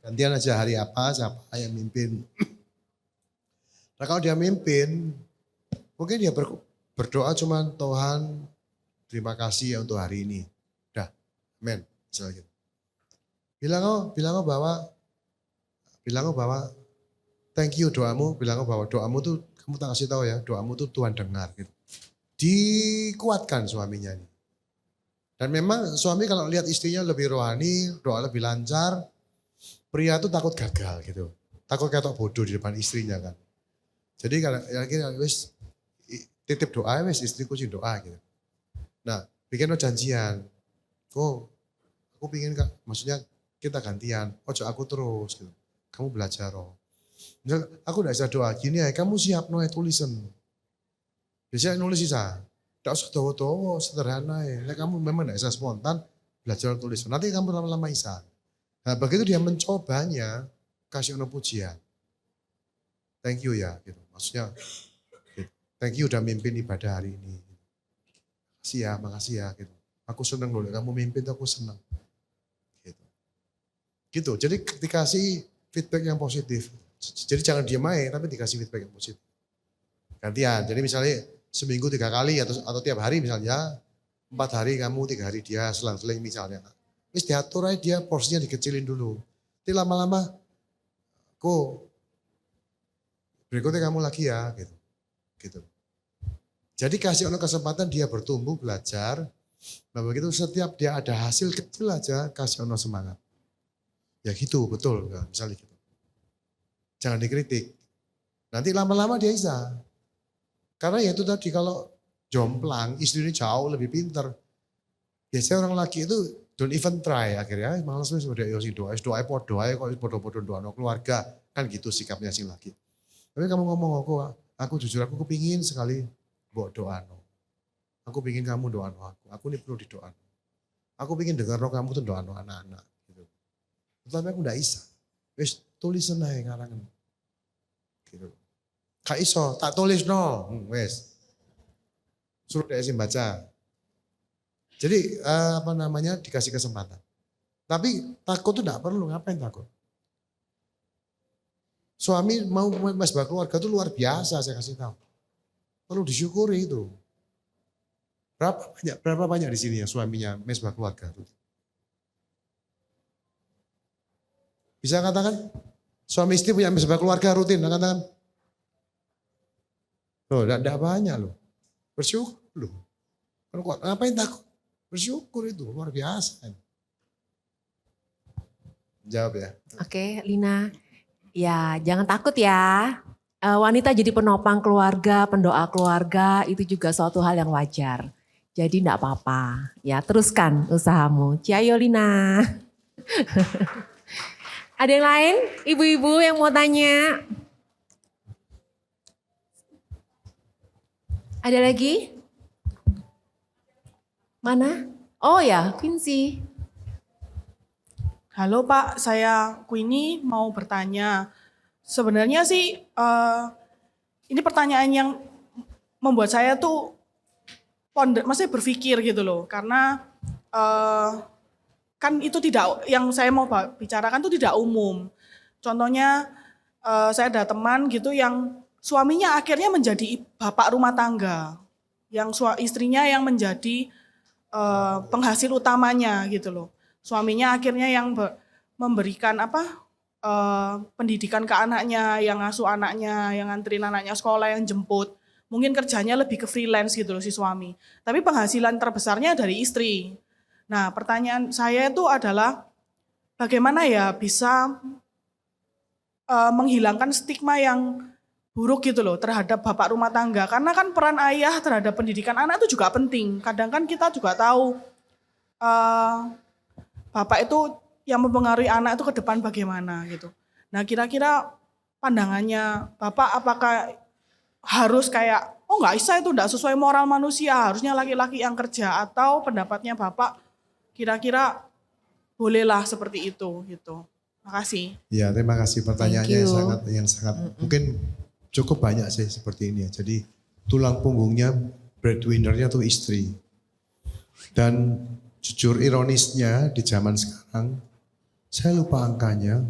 Gantian aja hari apa, siapa yang mimpin. Nah kalau dia mimpin, mungkin dia berdoa cuman Tuhan terima kasih ya untuk hari ini. Udah, amen. Misalnya gitu. Bilang bahwa thank you doamu, bilang bahwa doamu tuh kamu tak kasih tahu ya, doamu tuh Tuhan dengar gitu. Dikuatkan suaminya ini. Dan memang suami kalau lihat istrinya lebih rohani, doa lebih lancar, pria tuh takut gagal gitu. Takut ketok bodoh di depan istrinya kan. Jadi kalau wis titip doa wis istriku sih doa gitu. Nah, bikin janjian. Aku pingin Kak, maksudnya kita gantian, ojo aku terus gitu. Kamu belajar Misal aku udah bisa doa gini ya, kamu siap tulisan. Biasanya nulis bisa. Tidak usah doa-doa, sederhana ya. Kamu memang tidak bisa spontan belajar tulis. Nanti kamu lama-lama bisa. Nah begitu dia mencobanya, kasih pujian. Thank you ya gitu. Maksudnya gitu. Thank you udah mimpin ibadah hari ini. Makasih ya gitu. Aku senang loh, kamu mimpin tuh aku senang. Gitu. Jadi dikasih feedback yang positif. Jadi jangan diam aja, tapi dikasih feedback yang positif. Gantian. Jadi misalnya seminggu 3 kali atau tiap hari misalnya 4 hari kamu, 3 hari dia, selang-seling misalnya. Terus diatur aja dia porsinya dikecilin dulu. Nanti lama-lama, berikutnya kamu lagi ya, gitu. Jadi kasih orang kesempatan dia bertumbuh, belajar. Nah begitu setiap dia ada hasil kecil aja, kasih orang semangat. Ya gitu, betul. Misalnya gitu. Jangan dikritik. Nanti lama-lama dia bisa. Karena ya itu tadi kalau jomplang, istrinya jauh lebih pintar. Biasanya orang laki itu don't even try akhirnya. Malas udah yosi doa kok podo-podo doa keluarga. Kan gitu sikapnya sing laki. Tapi kamu ngomong aku jujur aku kepingin sekali buat doa. Aku pingin kamu doa aku. Aku ini perlu didoa. Aku pingin dengar kamu tuh doa anak-anak. Gitu. Tapi aku nggak bisa. Wis tulisan aja karangan. Gitu. Kak iso, tak tulis wes. Suruh dia baca. Jadi dikasih kesempatan. Tapi takut tuh enggak perlu, ngapain takut? Suami mau mesbah keluarga itu luar biasa saya kasih tahu. Perlu disyukuri itu. Berapa banyak di sini ya suaminya mesbah keluarga? Bisa katakan? Suami istri punya mesbah keluarga rutin, katakan. Loh, tidak banyak loh. Bersyukur loh. Ngapain takut? Bersyukur itu, luar biasa. Jawab ya. Oke, Lina. Ya, jangan takut ya. Wanita jadi penopang keluarga, pendoa keluarga, itu juga suatu hal yang wajar. Jadi enggak apa-apa. Ya, teruskan usahamu. Ciao Lina. Ada yang lain? Ibu-ibu yang mau tanya? Ada lagi? Mana? Oh ya, Quincy. Halo Pak, saya Queenie mau bertanya. Sebenarnya sih ini pertanyaan yang membuat saya tuh masih berpikir gitu loh. Karena kan itu tidak, yang saya mau bicarakan itu tidak umum. Contohnya saya ada teman gitu yang suaminya akhirnya menjadi bapak rumah tangga. Yang istrinya yang menjadi penghasil utamanya gitu loh. Suaminya akhirnya yang memberikan pendidikan ke anaknya, yang ngasuh anaknya, yang nganterin anaknya sekolah, yang jemput. Mungkin kerjanya lebih ke freelance gitu loh si suami. Tapi penghasilan terbesarnya dari istri. Nah pertanyaan saya itu adalah bagaimana ya bisa menghilangkan stigma yang buruk gitu loh terhadap bapak rumah tangga. Karena kan peran ayah terhadap pendidikan anak itu juga penting. Kadang kan kita juga tahu bapak itu yang mempengaruhi anak itu ke depan bagaimana gitu. Nah kira-kira pandangannya bapak apakah harus kayak oh nggak bisa itu nggak sesuai moral manusia harusnya laki-laki yang kerja atau pendapatnya bapak kira-kira bolehlah seperti itu gitu. Makasih. Ya, terima kasih pertanyaannya yang sangat mungkin cukup banyak sih seperti ini ya. Jadi tulang punggungnya breadwinner-nya tuh istri. Dan jujur ironisnya di zaman sekarang saya lupa angkanya.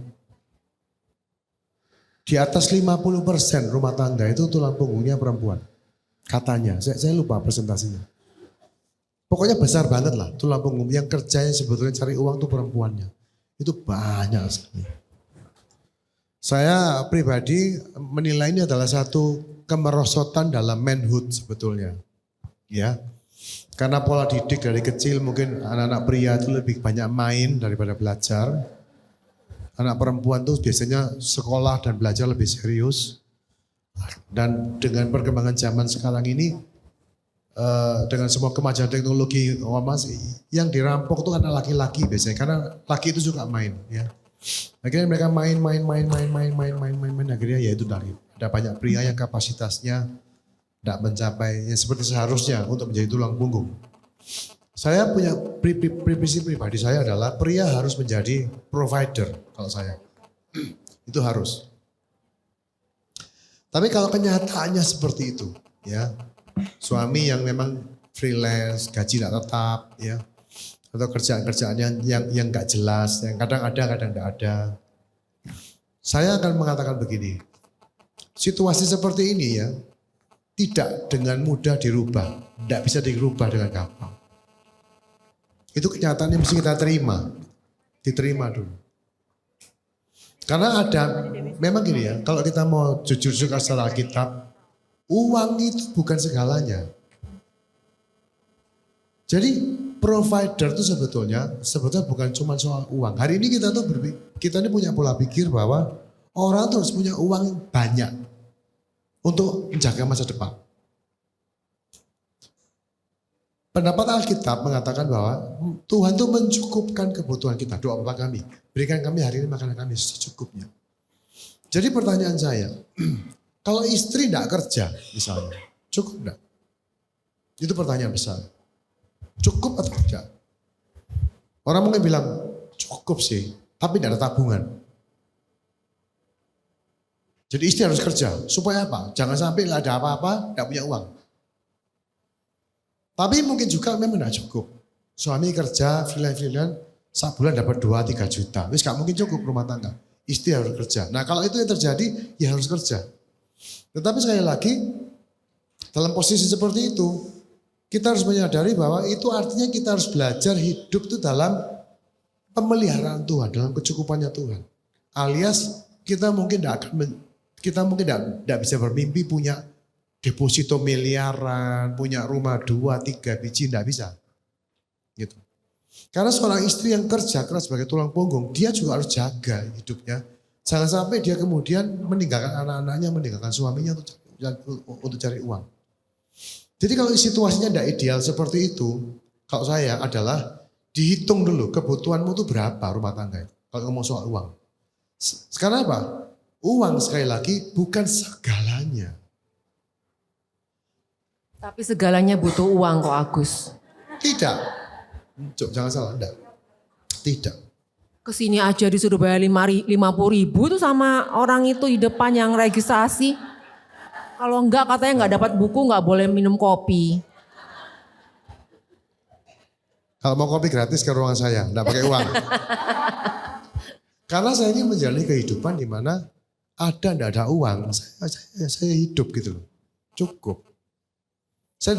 Di atas 50% rumah tangga itu tulang punggungnya perempuan. Katanya, saya lupa presentasinya. Pokoknya besar banget lah tulang punggung yang kerjanya sebetulnya cari uang tuh perempuannya. Itu banyak sekali. Saya pribadi menilai ini adalah satu kemerosotan dalam manhood sebetulnya. Ya. Karena pola didik dari kecil mungkin anak-anak pria itu lebih banyak main daripada belajar. Anak perempuan tuh biasanya sekolah dan belajar lebih serius. Dan dengan perkembangan zaman sekarang ini, dengan semua kemajuan teknologi, yang dirampok itu anak laki-laki biasanya. Karena laki itu suka main. Ya. Akhirnya mereka main. Akhirnya ya itu tadi. Ada banyak pria yang kapasitasnya tidak mencapai yang seperti seharusnya untuk menjadi tulang punggung. Saya punya prinsip pribadi saya adalah pria harus menjadi provider kalau saya. Itu harus. Tapi kalau kenyataannya seperti itu, ya, suami yang memang freelance, gaji tidak tetap, ya, atau kerjaan-kerjaan yang nggak jelas, yang kadang ada, kadang nggak ada. Saya akan mengatakan begini, situasi seperti ini ya, tidak dengan mudah dirubah, tidak bisa dirubah dengan gampang. Itu kenyataan yang mesti kita terima. Diterima dulu. Karena ada, memang gini ya, kalau kita mau jujur secara Alkitab, uang itu bukan segalanya. Jadi provider itu sebetulnya bukan cuma soal uang. Hari ini kita ini punya pola pikir bahwa orang tuh harus punya uang banyak untuk menjaga masa depan. Pendapat Alkitab mengatakan bahwa Tuhan itu mencukupkan kebutuhan kita. Doa Bapa kami, berikan kami hari ini makanan kami secukupnya. Jadi pertanyaan saya, kalau istri tidak kerja misalnya, cukup enggak? Itu pertanyaan besar. Cukup atau tidak? Orang mungkin bilang cukup sih, tapi tidak ada tabungan. Jadi istri harus kerja, supaya apa? Jangan sampai ada apa-apa, tidak punya uang. Tapi mungkin juga memang tidak cukup. Suami kerja, freelance, sebulan dapat 2-3 juta. Terus gak mungkin cukup rumah tangga. Istri harus kerja. Nah kalau itu yang terjadi, ya harus kerja. Tetapi sekali lagi, dalam posisi seperti itu, kita harus menyadari bahwa itu artinya kita harus belajar hidup itu dalam pemeliharaan Tuhan, dalam kecukupannya Tuhan. Alias kita mungkin tidak bisa bermimpi punya deposito miliaran, punya rumah 2-3 biji, tidak bisa. Gitu. Karena seorang istri yang kerja keras sebagai tulang punggung, dia juga harus jaga hidupnya. Jangan sampai dia kemudian meninggalkan anak-anaknya, meninggalkan suaminya untuk cari uang. Jadi kalau situasinya tidak ideal seperti itu, kalau saya adalah dihitung dulu kebutuhanmu itu berapa rumah tangga itu. Kalau ngomong soal uang. Sekarang apa? Uang sekali lagi bukan segalanya. Tapi segalanya butuh uang kok Agus. Tidak. Jangan salah, enggak. Tidak. Kesini aja disuruh bayar 50.000 tuh sama orang itu di depan yang registrasi. Kalau enggak katanya enggak dapat buku, enggak boleh minum kopi. Kalau mau kopi gratis ke ruangan saya, enggak pakai uang. Karena saya ini menjalani kehidupan di mana ada enggak ada uang, saya hidup gitu loh. Cukup. Saya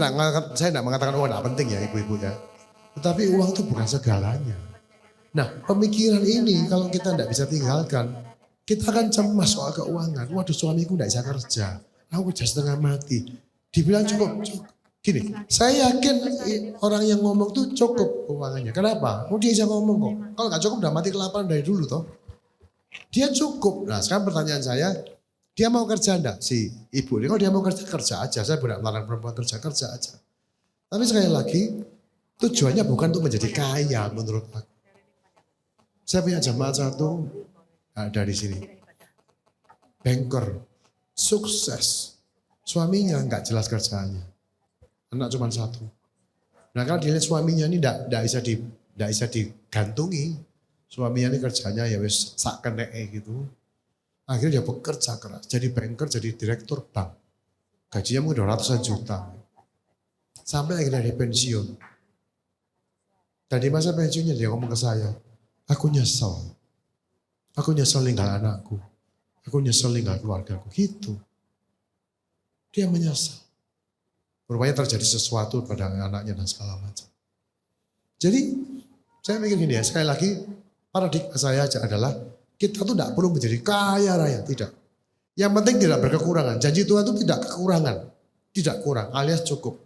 tidak mengatakan uang tidak penting ya ibu-ibu ya. Tetapi uang itu bukan segalanya. Nah pemikiran ini kalau kita tidak bisa tinggalkan, Kita kan cemas soal keuangan. Waduh suamiku gak bisa kerja. Aku kerja setengah mati. Dibilang cukup. Gini, saya yakin orang yang ngomong tuh cukup keuangannya. Kenapa? Dia bisa ngomong kok. Kalau gak cukup udah mati kelaparan dari dulu toh. Dia cukup. Nah sekarang pertanyaan saya, dia mau kerja enggak si ibu ini? Kalau dia mau kerja, kerja aja. Saya tidak melarang perempuan kerja aja. Tapi sekali lagi, tujuannya bukan untuk menjadi kaya menurut aku. Saya punya jemaat satu, dari sini. Banker, sukses. Suaminya enggak jelas kerjaannya. Anak cuma satu. Nah kalau dilihat suaminya ini enggak bisa digantungi. Suaminya ini kerjanya ya wis sak keneke gitu. Akhirnya dia bekerja keras. Jadi banker, jadi direktur bank. Gajinya mungkin 200 juta. Sampai akhirnya dia pensiun. Dan di masa pensiunnya dia ngomong ke saya. Aku nyesel. Aku nyesel ninggal anakku. Aku nyesel ninggal keluargaku. Gitu. Dia menyesal. Rupanya terjadi sesuatu pada anaknya dan segala macam. Jadi saya mikir gini ya, sekali lagi paradigma saya aja adalah kita tuh tidak perlu menjadi kaya raya, tidak. Yang penting tidak berkekurangan. Janji Tuhan itu tidak kekurangan, tidak kurang alias cukup.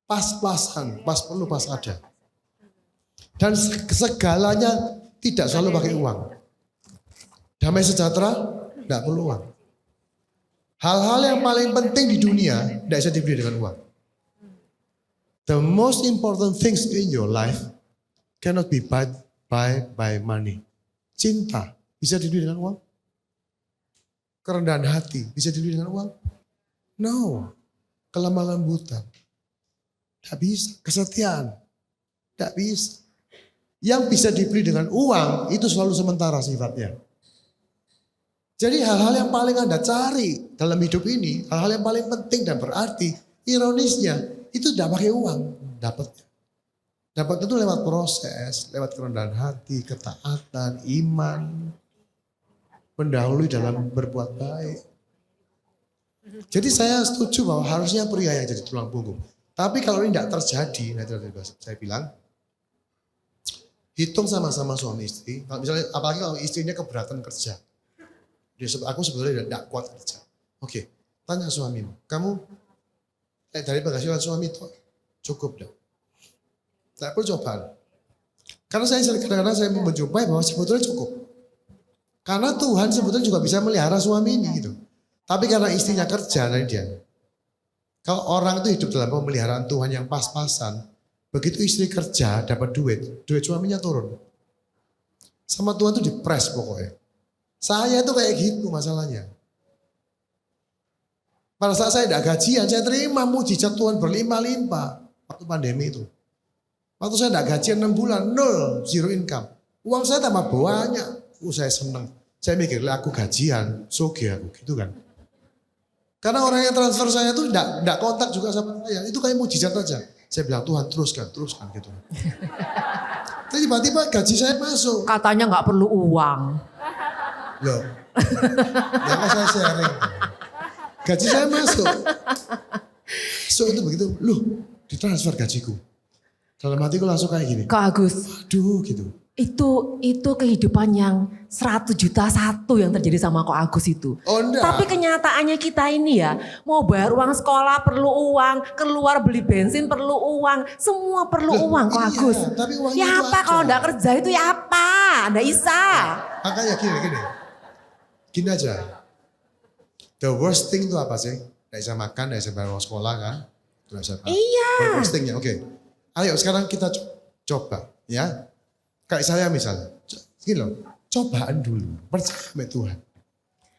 Pas-pasan, pas perlu pas ada. Dan segalanya tidak selalu pakai uang. Damai sejahtera tidak perlu uang. Hal-hal yang paling penting di dunia tidak bisa dibeli dengan uang. The most important things in your life cannot be bought by money. Cinta bisa dibeli dengan uang? Kerendahan hati bisa dibeli dengan uang? No. Kelemah lembutan. Tidak bisa. Kesetiaan. Tidak bisa. Yang bisa dibeli dengan uang itu selalu sementara sifatnya. Jadi hal-hal yang paling Anda cari dalam hidup ini, hal-hal yang paling penting dan berarti, ironisnya, itu tidak pakai uang dapatnya. Dapat itu lewat proses, lewat kerendahan hati, ketaatan, iman, mendahului dalam berbuat baik. Jadi saya setuju bahwa harusnya pria yang jadi tulang punggung. Tapi kalau ini tidak terjadi, nanti saya bilang, hitung sama-sama suami istri. Kalau misalnya, apalagi kalau istrinya keberatan kerja. Aku sebetulnya tidak kuat kerja. Oke, tanya suamimu, kamu dari penghasilan suami itu cukup dong. Tidak perlu cobaan. Karena kadang-kadang saya menjumpai bahwa sebetulnya cukup. Karena Tuhan sebetulnya juga bisa melihara suami ini gitu. Tapi karena istrinya kerja dari dia. Kalau orang itu hidup dalam pemeliharaan Tuhan yang pas-pasan, begitu istri kerja dapat duit suaminya turun. Sama Tuhan itu dipres pokoknya. Saya itu kayak gitu masalahnya. Pada saat saya tidak gajian, saya terima mujizat Tuhan berlimpah-limpah. Waktu pandemi itu. Waktu saya tidak gajian 6 bulan, 0, zero income. Uang saya tambah banyak. Saya senang. Saya mikir, aku gajian, soge aku gitu kan. Karena orang yang transfer saya itu tidak kontak juga sama saya. Itu kayak mujizat aja. Saya bilang, Tuhan teruskan gitu. Terus tiba-tiba gaji saya masuk. Katanya nggak perlu uang. Loh, ya kan saya sharing. Gaji saya masuk. So itu begitu, loh ditransfer gajiku. Dalam hatiku langsung kayak gini. Kak Agus. Aduh gitu. Itu kehidupan yang 100 juta satu yang terjadi sama Kak Agus itu. Oh enggak. Tapi kenyataannya kita ini ya, mau bayar uang sekolah perlu uang, keluar beli bensin perlu uang, semua perlu uang Kak iya, Agus. tapi uangnya Ya itu apa aja. kalau enggak kerja itu ya apa? Enggak bisa. Makanya gini aja. The worst thing itu apa sih? Gak bisa makan, gak bisa bayar uang sekolah kan? Gak bisa makan. Iya. The worst thingnya, oke. Ayo sekarang kita coba ya. Kayak saya misalnya, gini loh, cobaan dulu, percaya sama Tuhan.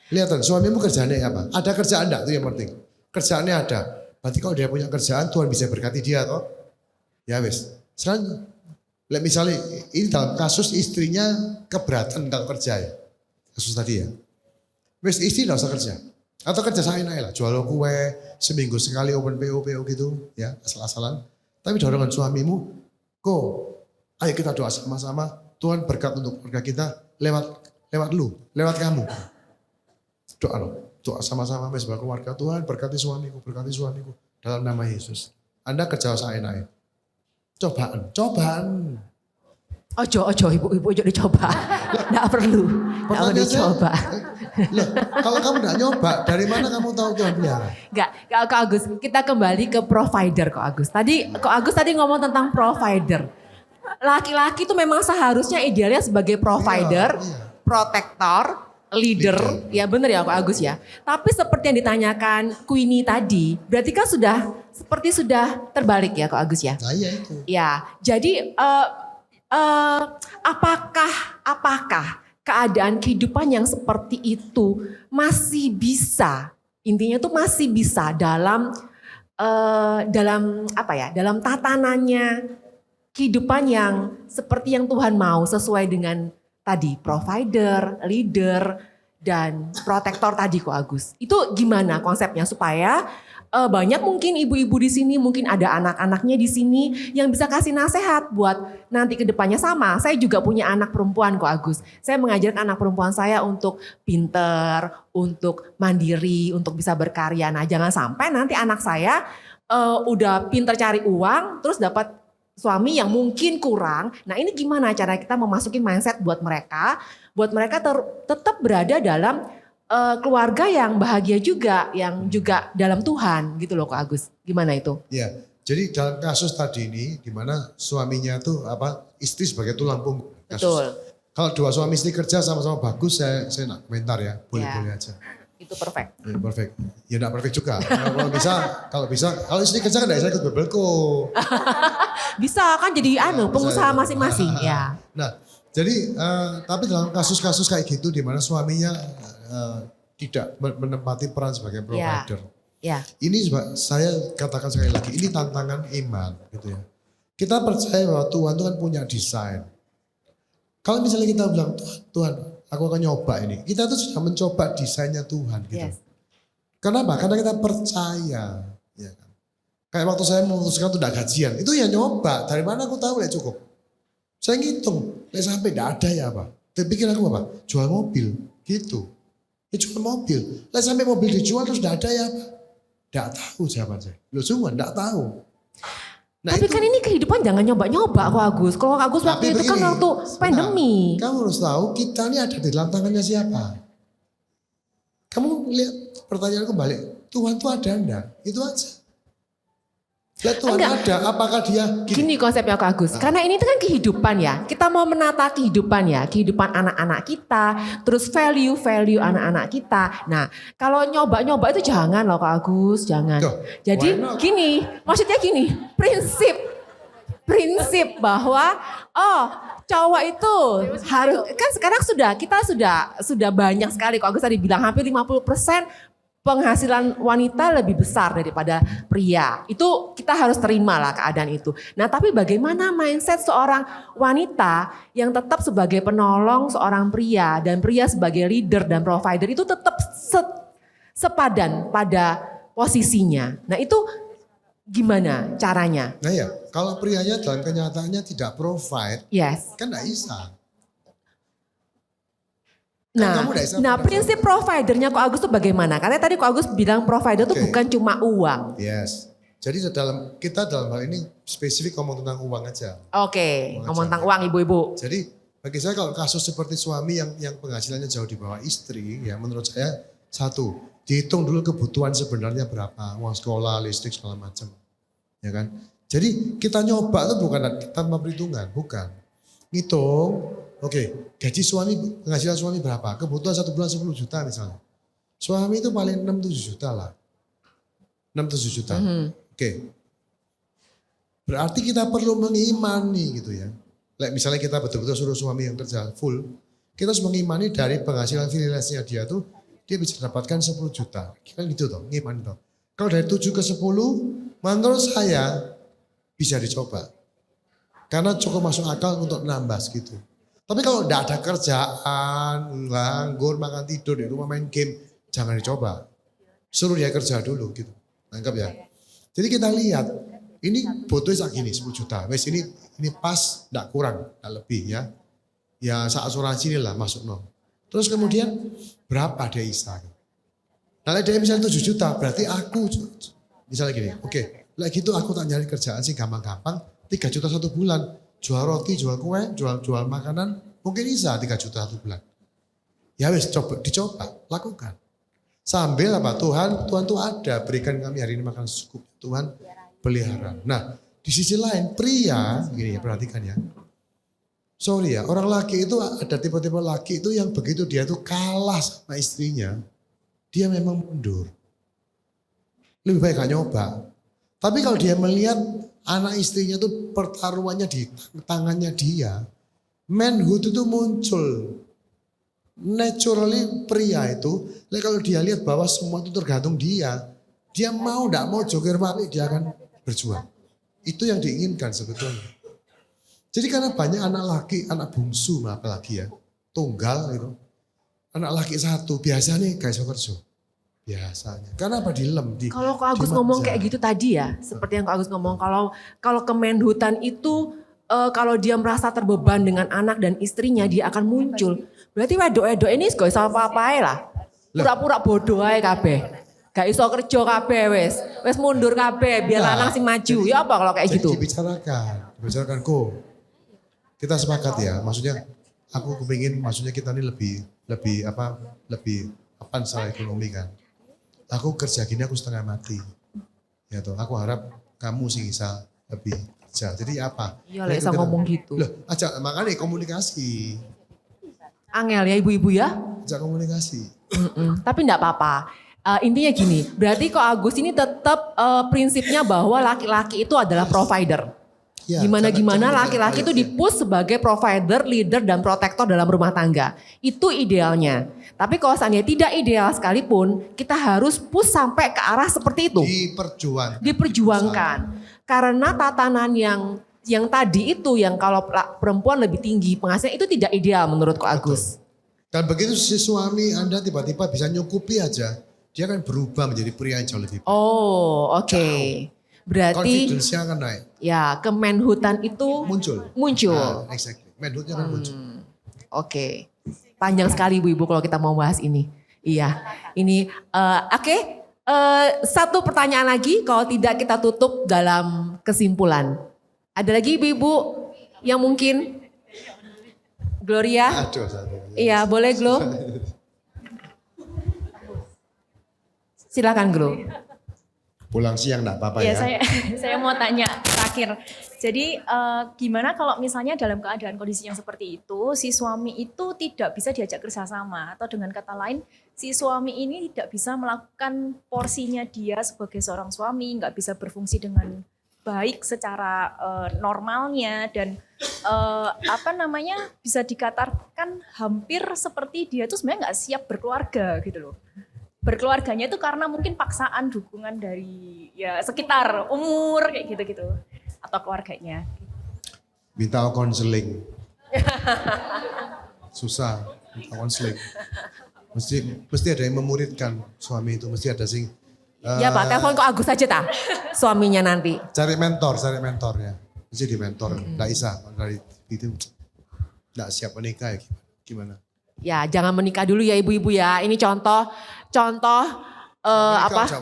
Lihat suamimu kerjaannya apa? Ada kerjaan enggak? Itu yang penting. Kerjaannya ada. Berarti kalau dia punya kerjaan, Tuhan bisa berkati dia toh. Ya wis. Sekarang, misalnya ini dalam kasus istrinya keberatan kalau kerja ya. Kasus tadi ya. Wis istri enggak usah kerja. Atau kerja saya lah, jual kue, seminggu sekali open PO gitu ya, asal-asalan. Tapi dorongan suamimu, kok ayo kita doa sama-sama, Tuhan berkat untuk keluarga kita lewat kamu. Doa sama-sama sebagai keluarga, Tuhan berkati suamiku dalam nama Yesus. Anda kerja seenaknya. Cobaan. Ojo ibu ojo dicoba. Enggak perlu. Enggak perlu dicoba. Loh, kalau kamu enggak nyoba, dari mana kamu tahu Tuhan pelihara? Enggak, Kak Agus, kita kembali ke provider Kak Agus. Kak Agus tadi ngomong tentang provider. Laki-laki itu memang seharusnya idealnya sebagai provider, protektor, leader. Ya benar ya Kak Agus ya. Tapi seperti yang ditanyakan Queenie tadi, berarti kan sudah terbalik ya Kak Agus ya? Nah iya itu. Ya, jadi apakah keadaan kehidupan yang seperti itu masih bisa, intinya tuh masih bisa dalam dalam tatanannya kehidupan yang seperti yang Tuhan mau sesuai dengan tadi provider, leader, dan protektor tadi kok Agus. Itu gimana konsepnya supaya banyak mungkin ibu-ibu di sini, mungkin ada anak-anaknya di sini yang bisa kasih nasihat buat nanti ke depannya sama. Saya juga punya anak perempuan kok Agus. Saya mengajarkan anak perempuan saya untuk pinter, untuk mandiri, untuk bisa berkarya. Nah jangan sampai nanti anak saya udah pinter cari uang terus dapat suami yang mungkin kurang. Nah ini gimana cara kita memasukin mindset buat mereka tetap berada dalam keluarga yang bahagia juga, yang juga dalam Tuhan gitu loh Kak Agus. Gimana itu? Ya, jadi dalam kasus tadi ini di mana suaminya tuh istri sebagai tulang punggung. Betul. Kalau dua suami istri kerja sama-sama bagus, saya nak komentar ya, boleh-boleh aja. Itu perfect. Ya, perfect. Ya enggak perfect juga. Kalau istri kerja kan enggak bisa ikut bebelko. Bisa kan jadi pengusaha masing-masing ya. Nah, jadi tapi dalam kasus-kasus kayak gitu di mana suaminya tidak menempati peran sebagai provider. Ya. Ini saya katakan sekali lagi, ini tantangan iman gitu ya. Kita percaya bahwa Tuhan itu kan punya desain. Kalau misalnya kita bilang, Tuhan aku akan nyoba ini. Kita tuh sudah mencoba desainnya Tuhan gitu. Yes. Kenapa? Karena kita percaya. Ya kan? Kayak waktu saya memutuskan untuk tidak gajian, itu ya nyoba. Dari mana aku tahu ya cukup. Saya ngitung, sampai tidak ada ya apa. Tapi pikir aku apa? Jual mobil gitu. Ya jual mobil. Sampai mobil dijual terus tidak ada ya apa? Tidak tahu jawaban saya. Loh semua tidak tahu. Nah, tapi kan ini kehidupan jangan nyoba-nyoba kok Agus. Kalau Agus waktu itu kan waktu pandemi. Kamu harus tahu kita ini ada di dalam tangannya siapa. Kamu lihat pertanyaan kembali. Tuhan tuh ada enggak? Itu aja. Lihat Tuhan ada, apakah dia gini konsepnya Kak Agus, karena ini kan kehidupan ya, kita mau menata kehidupan ya, kehidupan anak-anak kita, terus value anak-anak kita. Nah kalau nyoba-nyoba itu jangan loh Kak Agus, jangan. Jadi gini, maksudnya gini, prinsip bahwa cowok itu harus, kan sekarang kita sudah banyak sekali Kak Agus tadi bilang hampir 50% penghasilan wanita lebih besar daripada pria. Itu kita harus terima lah keadaan itu. Nah tapi bagaimana mindset seorang wanita yang tetap sebagai penolong seorang pria dan pria sebagai leader dan provider itu tetap sepadan pada posisinya. Nah itu gimana caranya? Nah ya, kalau prianya dalam kenyataannya tidak provide, kan gak bisa. Nah prinsip providernya Kok Agus itu bagaimana? Karena tadi Kok Agus bilang provider itu bukan cuma uang. Yes. Jadi kita dalam hal ini spesifik ngomong tentang uang aja. Oke, ngomong tentang uang ibu-ibu. Jadi bagi saya kalau kasus seperti suami yang penghasilannya jauh di bawah istri, ya menurut saya satu, dihitung dulu kebutuhan sebenarnya berapa, uang sekolah, listrik segala macam, ya kan? Jadi kita nyoba itu bukan tanpa perhitungan, bukan. Ngitung. Oke, gaji suami, penghasilan suami berapa? Kebutuhan 1 bulan 10 juta misalnya. Suami itu paling 6-7 juta lah. 6-7 juta. Oke. Berarti kita perlu mengimani gitu ya. Misalnya kita betul-betul suruh suami yang kerja full. Kita harus mengimani dari penghasilan freelance-nya dia tuh, dia bisa dapatkan 10 juta. Kira gitu toh, ngimani toh. Kalau dari 7 ke 10, menurut saya bisa dicoba. Karena cukup masuk akal untuk nambah segitu. Tapi kalau tidak ada kerjaan, nganggur, makan tidur, di rumah main game, jangan dicoba. Suruh dia kerja dulu gitu. Nangkep ya? Jadi kita lihat, ini butuhnya segini 10 juta. Wes ini pas, tidak kurang, tidak lebih ya. Ya asuransi ini lah masuk nol. Terus kemudian berapa dia isa? Nah dia misalnya 7 juta, berarti aku, misalnya gini, oke, lagi itu aku tak nyari kerjaan sih gampang-gampang, 3 juta 1 bulan. Jual roti, jual kue, jual makanan, mungkin bisa 3 juta 1 bulan. Ya wis dicoba, lakukan. Sambil apa? Tuhan tuh ada, berikan kami hari ini makan cukup. Tuhan pelihara. Nah, di sisi lain pria, gini ya, perhatikan ya. Sorry ya, orang laki itu ada tipe-tipe laki itu yang begitu dia tuh kalah sama istrinya, dia memang mundur. Lebih baik gak nyoba. Tapi kalau dia melihat anak istrinya tuh pertaruhannya di tangannya dia, manhood itu muncul. Naturally pria itu, kalau dia lihat bahwa semua itu tergantung dia mau tidak mau joker balik, dia akan berjuang. Itu yang diinginkan sebetulnya. Jadi karena banyak anak laki, anak bungsu apalagi ya, tunggal gitu. Anak laki satu, biasanya guys kerja. Biasanya. Karena apa dilem di. Kalau Kak Agus ngomong kayak gitu tadi ya, seperti yang Kak Agus ngomong, kalau kemenhutan itu kalau dia merasa terbeban dengan anak dan istrinya, dia akan muncul. Berarti wedok-wedok ini gak iso apa-apa lah. Pura-pura bodoh ae kabeh. Gak iso kerja kabeh wis mundur kabeh biar lanang sing maju. Ya apa kalau kayak gitu? Dibicarakan kok. Kita sepakat ya, maksudnya aku kepingin maksudnya kita ini lebih apa secara ekonomi kan. Aku kerja gini aku setengah mati. Ya toh, aku harap kamu sih bisa lebih kerja. Jadi apa? Iya lah bisa ngomong gitu. Loh, ajak makanya komunikasi. Angel ya ibu-ibu ya. Ajak komunikasi. Tapi enggak apa-apa. Intinya gini, berarti kok Agus ini tetap prinsipnya bahwa laki-laki itu adalah provider. Ya, Gimana laki-laki itu di-push sebagai provider, leader, dan protektor dalam rumah tangga. Itu idealnya. Tapi kalau seandainya tidak ideal sekalipun, kita harus push sampai ke arah seperti itu. Diperjuangkan. Karena tatanan yang tadi itu, yang kalau perempuan lebih tinggi penghasilan, itu tidak ideal menurut Ko Agus. Dan begitu si suami Anda tiba-tiba bisa nyukupi aja, dia akan berubah menjadi pria yang jauh lebih baik. Oh, oke. Berarti confidence-nya akan naik. Ya, kemenhutan itu muncul. Nah, exactly. Manhood-nya akan muncul. Oke. Panjang sekali ibu-ibu kalau kita mau bahas ini. Iya. Ini oke. Satu pertanyaan lagi kalau tidak kita tutup dalam kesimpulan. Ada lagi ibu-ibu yang mungkin Gloria? Iya, boleh Glo? Silakan Glo. Pulang siang enggak apa-apa ya. Saya mau tanya terakhir. Jadi gimana kalau misalnya dalam keadaan kondisi yang seperti itu, si suami itu tidak bisa diajak kerjasama, atau dengan kata lain, si suami ini tidak bisa melakukan porsinya dia sebagai seorang suami, nggak bisa berfungsi dengan baik secara normalnya, dan bisa dikatakan hampir seperti dia itu sebenarnya nggak siap berkeluarga gitu loh. Berkeluarganya itu karena mungkin paksaan dukungan dari ya sekitar umur kayak gitu-gitu atau keluarganya. Minta konseling. Susah, minta konseling. Mesti ada yang memuridkan suami itu, mesti ada sing. Ya Pak, telepon kok Agus aja ta, suaminya nanti. Cari mentornya. Mesti di mentor, enggak bisa dari itu enggak siap menikah ya gimana? Ya, jangan menikah dulu ya ibu-ibu ya. Ini contoh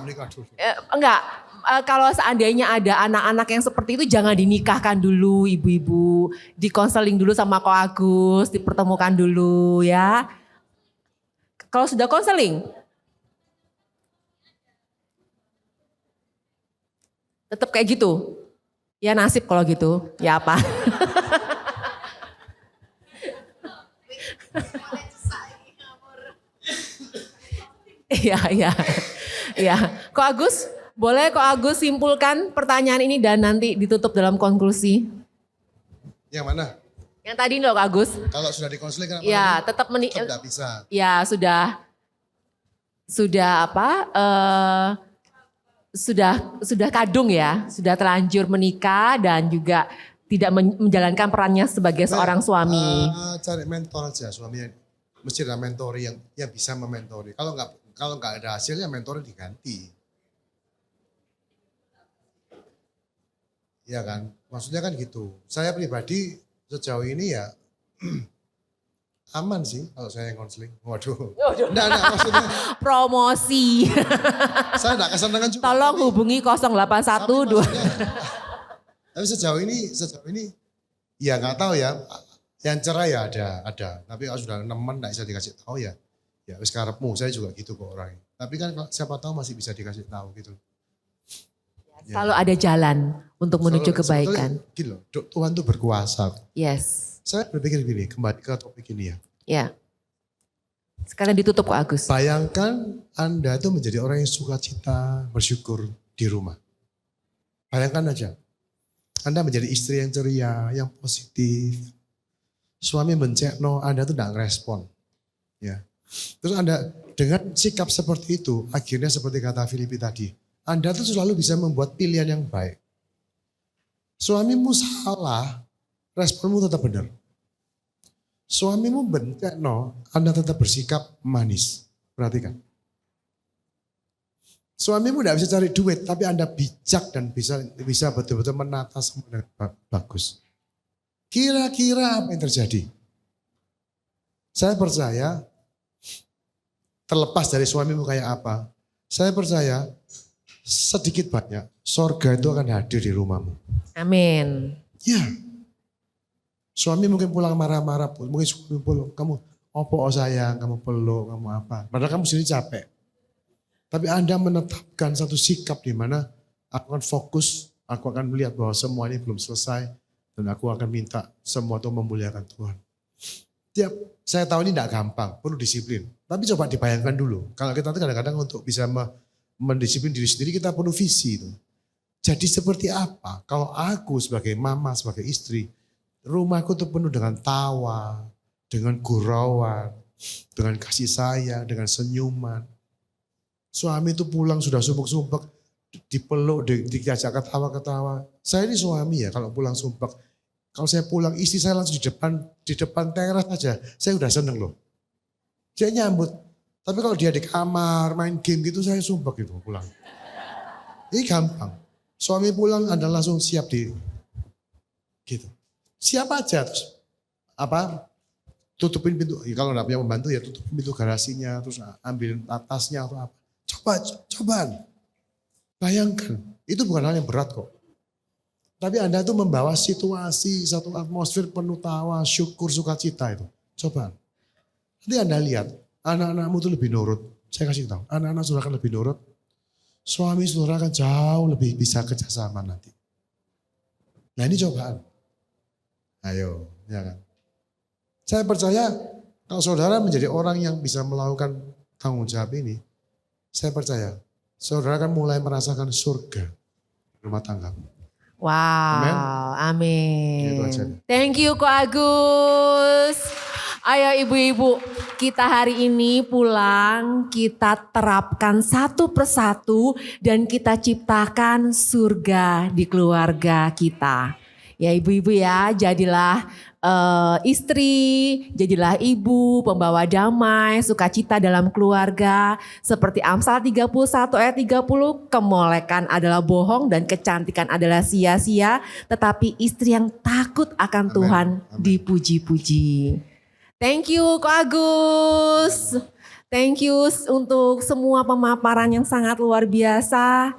menikah dulu. Enggak, kalau seandainya ada anak-anak yang seperti itu jangan dinikahkan dulu ibu-ibu. Dikonseling dulu sama Ko Agus, dipertemukan dulu ya. Kalau sudah konseling, tetap kayak gitu. Ya nasib kalau gitu, ya apa. Iya. Ko Agus, boleh Ko Agus simpulkan pertanyaan ini dan nanti ditutup dalam konklusi. Yang mana? Yang tadi loh Ko Agus. Kalau sudah dikonseling kenapa? Ya, tetap tidak bisa. Ya, sudah kadung ya, sudah terlanjur menikah dan juga tidak menjalankan perannya sebagai seorang suami. Cari mentor aja, suaminya mesti ada mentori yang bisa mementori. Kalau nggak ada hasilnya mentornya diganti. Ya kan, maksudnya kan gitu. Saya pribadi sejauh ini ya aman sih kalau saya yang konseling. Waduh. Enggak, maksudnya. Promosi. Saya enggak kesenangan juga. Tolong hubungi 081 Tapi sejauh ini ya nggak tahu ya. Yang cerai ya ada. Tapi kalau sudah nemen nggak bisa dikasih tahu ya wis karepmu. Saya juga gitu kok orangnya. Tapi kan siapa tahu masih bisa dikasih tahu gitu. Ya. Selalu ada jalan untuk menuju kebaikan. Gini loh, Tuhan tuh berkuasa. Yes. Saya berpikir gini, kembali ke topik ini ya. Ya. Sekarang ditutup kok Agus. Bayangkan Anda itu menjadi orang yang sukacita, bersyukur di rumah. Bayangkan aja. Anda menjadi istri yang ceria, yang positif. Suami mencekno, Anda tuh tidak ngerespon. Ya. Terus Anda dengan sikap seperti itu, akhirnya seperti kata Filipi tadi, Anda tuh selalu bisa membuat pilihan yang baik. Suamimu salah, responmu tetap benar. Suamimu bencekno, Anda tetap bersikap manis. Perhatikan. Suamimu tidak bisa cari duit, tapi Anda bijak dan bisa betul-betul menata semua dengan bagus. Kira-kira apa yang terjadi? Saya percaya, terlepas dari suamimu kayak apa, saya percaya sedikit banyak sorga itu akan hadir di rumahmu. Amin. Ya. Suami mungkin pulang marah-marah, mungkin suami pulang, kamu opo sayang, kamu peluk, kamu apa. Padahal kamu sendiri capek. Tapi Anda menetapkan satu sikap di mana aku akan fokus, aku akan melihat bahwa semua ini belum selesai. Dan aku akan minta semua itu memuliakan Tuhan. Saya tahu ini tidak gampang, perlu disiplin. Tapi coba dibayangkan dulu. Kalau kita kadang-kadang untuk bisa mendisiplin diri sendiri, kita perlu visi itu. Jadi seperti apa kalau aku sebagai mama, sebagai istri, rumahku itu penuh dengan tawa, dengan gurauan, dengan kasih sayang, dengan senyuman. Suami itu pulang sudah sumpek-sumpek, dipeluk, diajak ketawa-ketawa. Saya ini suami ya kalau pulang sumpek. Kalau saya pulang istri saya langsung di depan teras aja. Saya udah seneng loh. Dia nyambut. Tapi kalau dia di kamar main game gitu saya sumpek gitu pulang. Ini gampang. Suami pulang Anda langsung siap gitu. Siap aja terus tutupin pintu. Kalau nggak punya pembantu ya tutupin pintu garasinya terus ambil atasnya atau apa. Coba. Bayangkan, itu bukan hal yang berat kok. Tapi Anda tuh membawa situasi, satu atmosfer penuh tawa, syukur, sukacita itu. Coba. Nanti Anda lihat, anak-anakmu tuh lebih nurut. Saya kasih tahu, anak-anak saudara akan lebih nurut. Suami saudara akan jauh lebih bisa kerjasama nanti. Nah ini cobaan. Ayo, ya kan. Saya percaya kalau saudara menjadi orang yang bisa melakukan tanggung jawab ini, saya percaya saudara akan mulai merasakan surga rumah tangga. Wow, amin. Gitu aja. Thank you Ko Agus. Ayo ibu-ibu, kita hari ini pulang, kita terapkan satu persatu dan kita ciptakan surga di keluarga kita. Ya ibu-ibu ya, jadilah istri, jadilah ibu, pembawa damai, sukacita dalam keluarga. Seperti Amsal 31 ayat 30, kemolekan adalah bohong dan kecantikan adalah sia-sia. Tetapi istri yang takut akan Tuhan dipuji-puji. Thank you Ko Agus. Thank you untuk semua pemaparan yang sangat luar biasa.